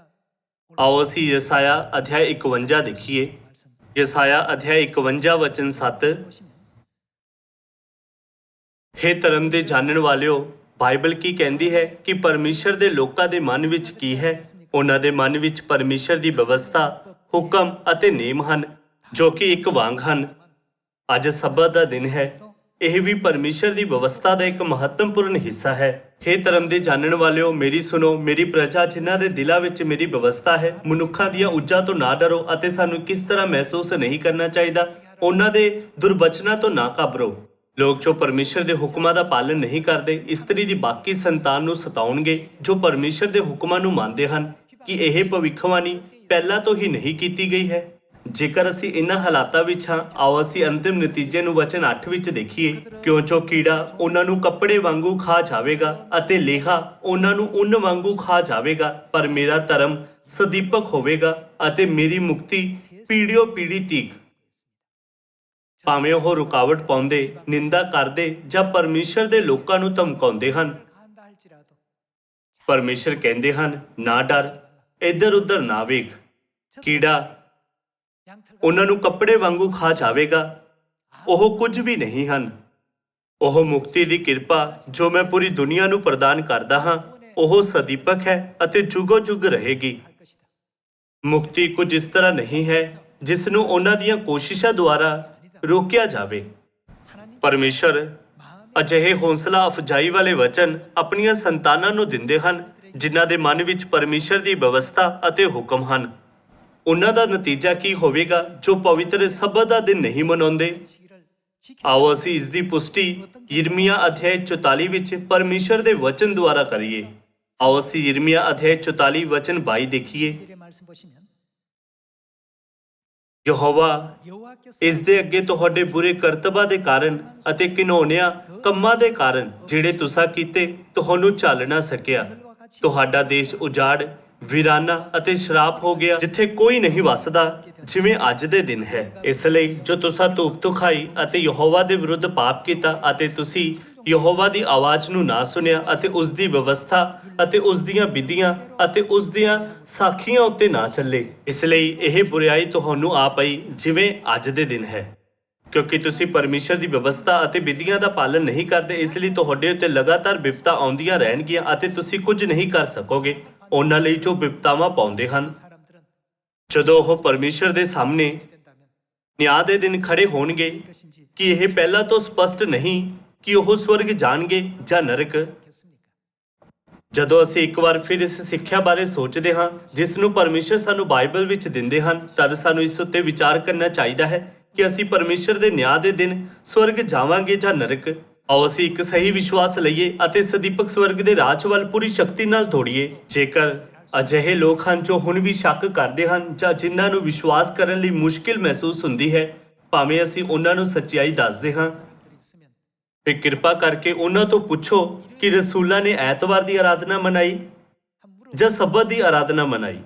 ਆਓ ਅਸੀਂ ਯਸਾਇਆ ਅਧਿਆਇ 51 ਦੇਖੀਏ। ਯਸਾਇਆ ਅਧਿਆਇ 51 ਵਚਨ 7। 보시면 ਹੇ ਧਰਮ ਦੇ ਜਾਣਨ ਵਾਲਿਓ, ਬਾਈਬਲ ਕੀ ਕਹਿੰਦੀ ਹੈ ਕਿ ਪਰਮੇਸ਼ਰ ਦੇ ਲੋਕਾਂ ਦੇ ਮਨ ਵਿੱਚ ਕੀ ਹੈ? ਉਹਨਾਂ ਦੇ ਮਨ ਵਿੱਚ ਪਰਮੇਸ਼ਰ ਦੀ ਵਿਵਸਥਾ, ਹੁਕਮ ਅਤੇ ਨੇਮ ਹਨ ਜੋ ਕਿ ਇੱਕ ਵਾਂਗ ਹਨ। ਅੱਜ ਸਬਤ ਦਾ ਦਿਨ ਹੈ। ਇਹ ਵੀ ਪਰਮੇਸ਼ਰ ਦੀ ਵਿਵਸਥਾ ਦਾ ਇੱਕ ਮਹੱਤਵਪੂਰਨ ਹਿੱਸਾ ਹੈ। ਹੇ ਧਰਮ ਦੇ ਜਾਣਨ ਵਾਲਿਓ, ਮੇਰੀ ਸੁਣੋ, ਮੇਰੀ ਪ੍ਰਜਾ ਜਿਨ੍ਹਾਂ ਦੇ ਦਿਲਾਂ ਵਿੱਚ ਮੇਰੀ ਵਿਵਸਥਾ ਹੈ। ਮਨੁੱਖਾਂ ਦੀਆਂ ਉੱਜਾਂ ਤੋਂ ਨਾ ਡਰੋ ਅਤੇ ਸਾਨੂੰ ਕਿਸ ਤਰ੍ਹਾਂ ਮਹਿਸੂਸ ਨਹੀਂ ਕਰਨਾ ਚਾਹੀਦਾ, ਉਹਨਾਂ ਦੇ ਦੁਰਬਚਨਾਂ ਤੋਂ ਨਾ ਘਬਰੋ। ਲੋਕ ਜੋ ਪਰਮੇਸ਼ਰ ਦੇ ਹੁਕਮਾਂ ਦਾ ਪਾਲਣ ਨਹੀਂ ਕਰਦੇ ਇਸਤਰੀ ਦੀ ਬਾਕੀ ਸੰਤਾਨ ਨੂੰ ਸਤਾਉਣਗੇ ਜੋ ਪਰਮੇਸ਼ਰ ਦੇ ਹੁਕਮਾਂ ਨੂੰ ਮੰਨਦੇ ਹਨ। ਕਿ ਇਹ ਭਵਿੱਖਬਾਣੀ ਪਹਿਲਾਂ ਤੋਂ ਹੀ ਨਹੀਂ ਕੀਤੀ ਗਈ ਹੈ? ਜੇਕਰ ਅਸੀਂ ਇਹਨਾਂ ਹਾਲਾਤਾਂ ਵਿੱਚ ਹਾਂ, ਆਓ ਅਸੀਂ ਅੰਤਿਮ ਨਤੀਜੇ ਨੂੰ ਵਚਨ 8 ਵਿੱਚ ਦੇਖੀਏ। ਕਿਉਂ ਜੋ ਕੀੜਾ ਉਹਨਾਂ ਨੂੰ ਕੱਪੜੇ ਵਾਂਗੂ ਖਾ ਜਾਵੇਗਾ ਅਤੇ ਲੇਹਾ ਉਹਨਾਂ ਨੂੰ ਉੱਨ ਵਾਂਗੂ ਖਾ ਜਾਵੇਗਾ, ਪਰ ਮੇਰਾ ਧਰਮ ਸਦੀਪਕ ਹੋਵੇਗਾ ਅਤੇ ਮੇਰੀ ਮੁਕਤੀ ਪੀੜ੍ਹੀਓਂ ਪੀੜ੍ਹੀ ਤੀਕ। ਭਾਵੇਂ ਉਹ ਰੁਕਾਵਟ ਪਾਉਂਦੇ, ਨਿੰਦਾ ਕਰਦੇ ਜਾਂ ਪਰਮੇਸ਼ਰ ਦੇ ਲੋਕਾਂ ਨੂੰ ਧਮਕਾਉਂਦੇ ਹਨ, 간다 할지라도 ਪਰਮੇਸ਼ਰ ਕਹਿੰਦੇ ਹਨ ਨਾ ਡਰ, ਇੱਧਰ ਉੱਧਰ ਨਾ ਵੇਖ। ਕੀੜਾ 양털과 ਉਹਨਾਂ ਨੂੰ ਕੱਪੜੇ ਵਾਂਗੂ ਖਾ ਜਾਵੇਗਾ। ਉਹ ਕੁਝ ਵੀ ਨਹੀਂ ਹਨ। ਉਹ ਮੁਕਤੀ ਦੀ ਕਿਰਪਾ ਜੋ ਮੈਂ ਪੂਰੀ ਦੁਨੀਆ ਨੂੰ ਪ੍ਰਦਾਨ ਕਰਦਾ ਹਾਂ ਉਹ ਸਦੀਪਕ ਹੈ ਅਤੇ ਜੁਗੋ ਜੁਗ ਰਹੇਗੀ। 할 것이다. ਮੁਕਤੀ ਕੁਝ ਇਸ ਤਰ੍ਹਾਂ ਨਹੀਂ ਹੈ ਜਿਸ ਨੂੰ ਉਹਨਾਂ ਦੀਆਂ ਕੋਸ਼ਿਸ਼ਾਂ ਦੁਆਰਾ ਰੋਕਿਆ ਜਾਵੇ। 하나님 ਪਰਮੇਸ਼ਰ 마음에 ਅਜਿਹੇ ਹੌਸਲਾ ਅਫਜਾਈ ਵਾਲੇ ਵਚਨ ਆਪਣੀਆਂ ਸੰਤਾਨਾਂ ਨੂੰ ਦਿੰਦੇ ਹਨ ਜਿਨ੍ਹਾਂ ਦੇ ਮਨ ਵਿੱਚ ਪਰਮੇਸ਼ਰ ਦੀ ਵਿਵਸਥਾ ਅਤੇ ਹੁਕਮ ਹਨ। ਉਹਨਾਂ ਦਾ ਨਤੀਜਾ ਕੀ ਹੋਵੇਗਾ ਜੋ ਪਵਿੱਤਰ ਸਬਤ ਦਾ ਦਿਨ ਨਹੀਂ ਮਨਾਉਂਦੇ? 시기를 지켜 ਆਓ ਅਸੀਂ ਇਸ ਦੀ ਪੁਸ਼ਟੀ ਯਿਰਮੀਆ ਅਧਿਆਇ 44 ਵਿੱਚ ਪਰਮੇਸ਼ਰ ਦੇ ਵਚਨ ਦੁਆਰਾ ਕਰੀਏ। ਆਓ ਅਸੀਂ ਯਿਰਮੀਆ ਅਧਿਆਇ 44 ਵਚਨ 22 ਦੇਖੀਏ। 의 말씀 보시면 ਯਹੋਵਾ 여호와께서 ਇਸ ਦੇ ਅੱਗੇ ਤੁਹਾਡੇ ਬੁਰੇ ਕਰਤਬਾਂ ਦੇ ਕਾਰਨ ਅਤੇ ਘਿਨੌਣਿਆਂ ਕੰਮਾਂ ਦੇ ਕਾਰਨ ਜਿਹੜੇ ਤੁਸਾਂ ਕੀਤੇ ਤੁਹਾਨੂੰ ਝੱਲ ਨਾ ਸਕਿਆ। 하늘과 같이 ਤੁਹਾਡਾ ਦੇਸ਼ ਉਜਾੜ, ਵੀਰਾਨਾ ਅਤੇ ਸ਼ਰਾਪ ਹੋ ਗਿਆ ਜਿੱਥੇ ਕੋਈ ਨਹੀਂ ਵਸਦਾ ਜਿਵੇਂ ਅੱਜ ਦੇ ਦਿਨ ਹੈ। ਇਸ ਲਈ ਜੋ ਤੁਸਾਂ ਧੂਪ ਤੁਖਾਈ ਅਤੇ ਯਹੋਵਾ ਦੇ ਵਿਰੁੱਧ ਪਾਪ ਕੀਤਾ ਅਤੇ ਤੁਸੀਂ ਯਹੋਵਾ ਦੀ ਆਵਾਜ਼ ਨੂੰ ਨਾ ਸੁਣਿਆ ਅਤੇ ਉਸ ਦੀ ਵਿਵਸਥਾ ਅਤੇ ਉਸ ਦੀਆਂ ਵਿਧੀਆਂ ਅਤੇ ਉਸ ਦੀਆਂ ਸਾਖੀਆਂ ਉੱਤੇ ਨਾ ਚੱਲੇ, ਇਸ ਲਈ ਇਹ ਬੁਰਾਈ ਤੁਹਾਨੂੰ ਆ ਪਈ ਜਿਵੇਂ ਅੱਜ ਦੇ ਦਿਨ ਹੈ। ਕਿਉਂਕਿ ਤੁਸੀਂ ਪਰਮੇਸ਼ਰ ਦੀ ਵਿਵਸਥਾ ਅਤੇ ਵਿਧੀਆਂ ਦਾ ਪਾਲਣ ਨਹੀਂ ਕਰਦੇ, ਇਸ ਲਈ ਤੁਹਾਡੇ ਉੱਤੇ ਲਗਾਤਾਰ ਵਿਪਤਾ ਆਉਂਦੀਆਂ ਰਹਿਣਗੀਆਂ ਅਤੇ ਤੁਸੀਂ ਕੁਝ ਨਹੀਂ ਕਰ ਸਕੋਗੇ ਉਹਨਾਂ ਲਈ ਜੋ ਵਿਪਤਾਵਾਂ ਪਾਉਂਦੇ ਹਨ। 사람들은 ਜਦੋਂ ਉਹ ਪਰਮੇਸ਼ਰ ਦੇ ਸਾਹਮਣੇ 된다면 ਨਿਆਂ ਦੇ ਦਿਨ ਖੜੇ ਹੋਣਗੇ 것인지 ਕਿ ਇਹ ਪਹਿਲਾਂ ਤੋਂ ਸਪਸ਼ਟ ਨਹੀਂ ਕਿ ਉਹ ਸਵਰਗ ਜਾਣਗੇ ਜਾਂ ਨਰਕ। 겠습니까? ਜਦੋਂ ਅਸੀਂ ਇੱਕ ਵਾਰ ਫਿਰ ਇਸ ਸਿੱਖਿਆ ਬਾਰੇ ਸੋਚਦੇ ਹਾਂ ਜਿਸ ਨੂੰ ਪਰਮੇਸ਼ਰ ਸਾਨੂੰ ਬਾਈਬਲ ਵਿੱਚ ਦਿੰਦੇ ਹਨ, ਤਦ ਸਾਨੂੰ ਇਸ ਉੱਤੇ ਵਿਚਾਰ ਕਰਨਾ ਚਾਹੀਦਾ ਹੈ ਕਿ ਅਸੀਂ ਪਰਮੇਸ਼ਰ ਦੇ ਨਿਆਂ ਦੇ ਦਿਨ ਸਵਰਗ ਜਾਵਾਂਗੇ ਜਾਂ ਨਰਕ। ਆਓ ਅਸੀਂ ਇੱਕ ਸਹੀ ਵਿਸ਼ਵਾਸ ਲਈਏ ਅਤੇ ਸਦੀਪਕ ਸਵਰਗ ਦੇ ਰਾਜ ਵੱਲ ਪੂਰੀ ਸ਼ਕਤੀ ਨਾਲ ਦੌੜੀਏ। ਜੇਕਰ ਅਜਿਹੇ ਲੋਕ ਹਨ ਜੋ ਹੁਣ ਵੀ ਸ਼ੱਕ ਕਰਦੇ ਹਨ ਜਾਂ ਜਿਨ੍ਹਾਂ ਨੂੰ ਵਿਸ਼ਵਾਸ ਕਰਨ ਲਈ ਮੁਸ਼ਕਿਲ ਮਹਿਸੂਸ ਹੁੰਦੀ ਹੈ, ਭਾਵੇਂ ਅਸੀਂ ਉਹਨਾਂ ਨੂੰ ਸੱਚਾਈ ਦੱਸਦੇ ਹਾਂ, 사람들이 있으면 ਫਿਰ ਕਿਰਪਾ ਕਰਕੇ ਉਹਨਾਂ ਤੋਂ ਪੁੱਛੋ ਕਿ ਰਸੂਲਾਂ ਨੇ ਐਤਵਾਰ ਦੀ ਆਰਾਧਨਾ ਮਨਾਈ 한 ਜਾਂ ਸਬਤ ਦੀ ਆਰਾਧਨਾ ਮਨਾਈ।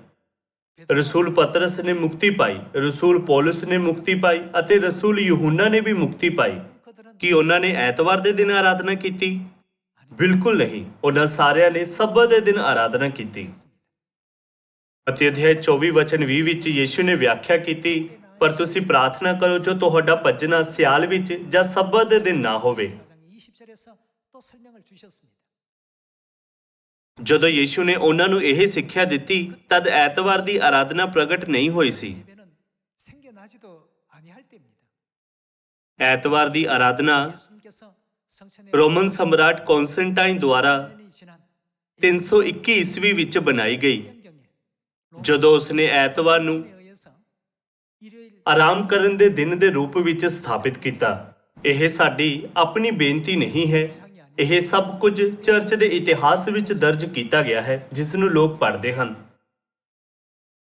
ਰਸੂਲ ਪਤਰਸ ਨੇ ਮੁਕਤੀ ਪਾਈ, ਰਸੂਲ ਪੌਲਸ ਨੇ ਮੁਕਤੀ ਪਾਈ ਅਤੇ ਰਸੂਲ ਯਹੂਨਾ ਨੇ ਵੀ ਮੁਕਤੀ ਪਾਈ। 그들은 ਕੀ ਉਹਨਾਂ ਨੇ ਐਤਵਾਰ ਦੇ ਦਿਨ ਆਰਾਧਨਾ ਕੀਤੀ? ਬਿਲਕੁਲ ਨਹੀਂ। ਉਹਨਾਂ ਸਾਰਿਆਂ ਨੇ ਸਬਤ ਦੇ ਦਿਨ ਆਰਾਧਨਾ ਕੀਤੀ। ਅਤੇ ਅਧਿਆਇ 24 ਵਚਨ 20 ਵਿੱਚ ਯੀਸ਼ੂ ਨੇ ਵਿਆਖਿਆ ਕੀਤੀ, ਪਰ ਤੁਸੀਂ ਪ੍ਰਾਰਥਨਾ ਕਰੋ ਜੋ ਤੁਹਾਡਾ ਭੱਜਣਾ ਸਿਆਲ ਵਿੱਚ ਜਾਂ ਸਬਤ ਦੇ ਦਿਨ ਨਾ ਹੋਵੇ। 4장 20절에서 또 설명을 주셨습니다. ਜਦੋਂ ਯੀਸ਼ੂ ਨੇ ਉਹਨਾਂ ਨੂੰ ਇਹ ਸਿੱਖਿਆ ਦਿੱਤੀ ਤਦ ਐਤਵਾਰ ਦੀ ਆਰਾਧਨਾ ਪ੍ਰਗਟ ਨਹੀਂ ਹੋਈ ਸੀ। 예배는 생겨나지도 아니할 때입니다. ਐਤਵਾਰ ਦੀ ਆਰਾਧਨਾ 예수님께서 성천에 ਰੋਮਨ ਸਮਰਾਟ ਕੌਂਸਟੈਂਟਾਈਨ ਦੁਆਰਾ 년이 지난 321 ਈਸਵੀ ਵਿੱਚ ਬਣਾਈ ਗਈ, 변경에 ਜਦੋਂ ਉਸਨੇ ਐਤਵਾਰ ਨੂੰ 의해서 일요일 ਆਰਾਮ ਕਰਨ ਦੇ ਦਿਨ ਦੇ ਰੂਪ ਵਿੱਚ ਸਥਾਪਿਤ ਕੀਤਾ। ਇਹ ਸਾਡੀ ਆਪਣੀ ਬੇਨਤੀ ਨਹੀਂ ਹੈ, ਇਹ ਸਭ ਕੁਝ ਚਰਚ ਦੇ ਇਤਿਹਾਸ ਵਿੱਚ ਦਰਜ ਕੀਤਾ ਗਿਆ ਹੈ ਜਿਸ ਨੂੰ ਲੋਕ ਪੜ੍ਹਦੇ ਹਨ।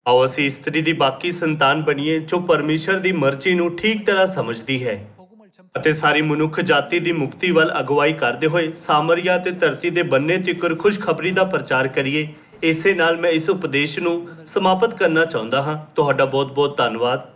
ਆਓ ਅਸੀਂ ਇਸਤਰੀ ਦੀ ਬਾਕੀ ਸੰਤਾਨ ਬਣੀਏ ਜੋ ਪਰਮੇਸ਼ਰ ਦੀ ਮਰਜ਼ੀ ਨੂੰ ਠੀਕ ਤਰ੍ਹਾਂ ਸਮਝਦੀ ਹੈ 복음을 전파 ਅਤੇ ਸਾਰੀ ਮਨੁੱਖ ਜਾਤੀ ਦੀ ਮੁਕਤੀ ਵੱਲ ਅਗਵਾਈ ਕਰਦੇ ਹੋਏ ਸਾਮਰੀਆ ਤੇ ਧਰਤੀ ਦੇ ਬੰਨੇ ਤੀਕਰ ਖੁਸ਼ਖਬਰੀ ਦਾ ਪ੍ਰਚਾਰ ਕਰੀਏ। ਇਸੇ ਨਾਲ ਮੈਂ ਇਸ ਉਪਦੇਸ਼ ਨੂੰ ਸਮਾਪਤ ਕਰਨਾ ਚਾਹੁੰਦਾ ਹਾਂ। ਤੁਹਾਡਾ ਬਹੁਤ ਬਹੁਤ ਧੰਨਵਾਦ।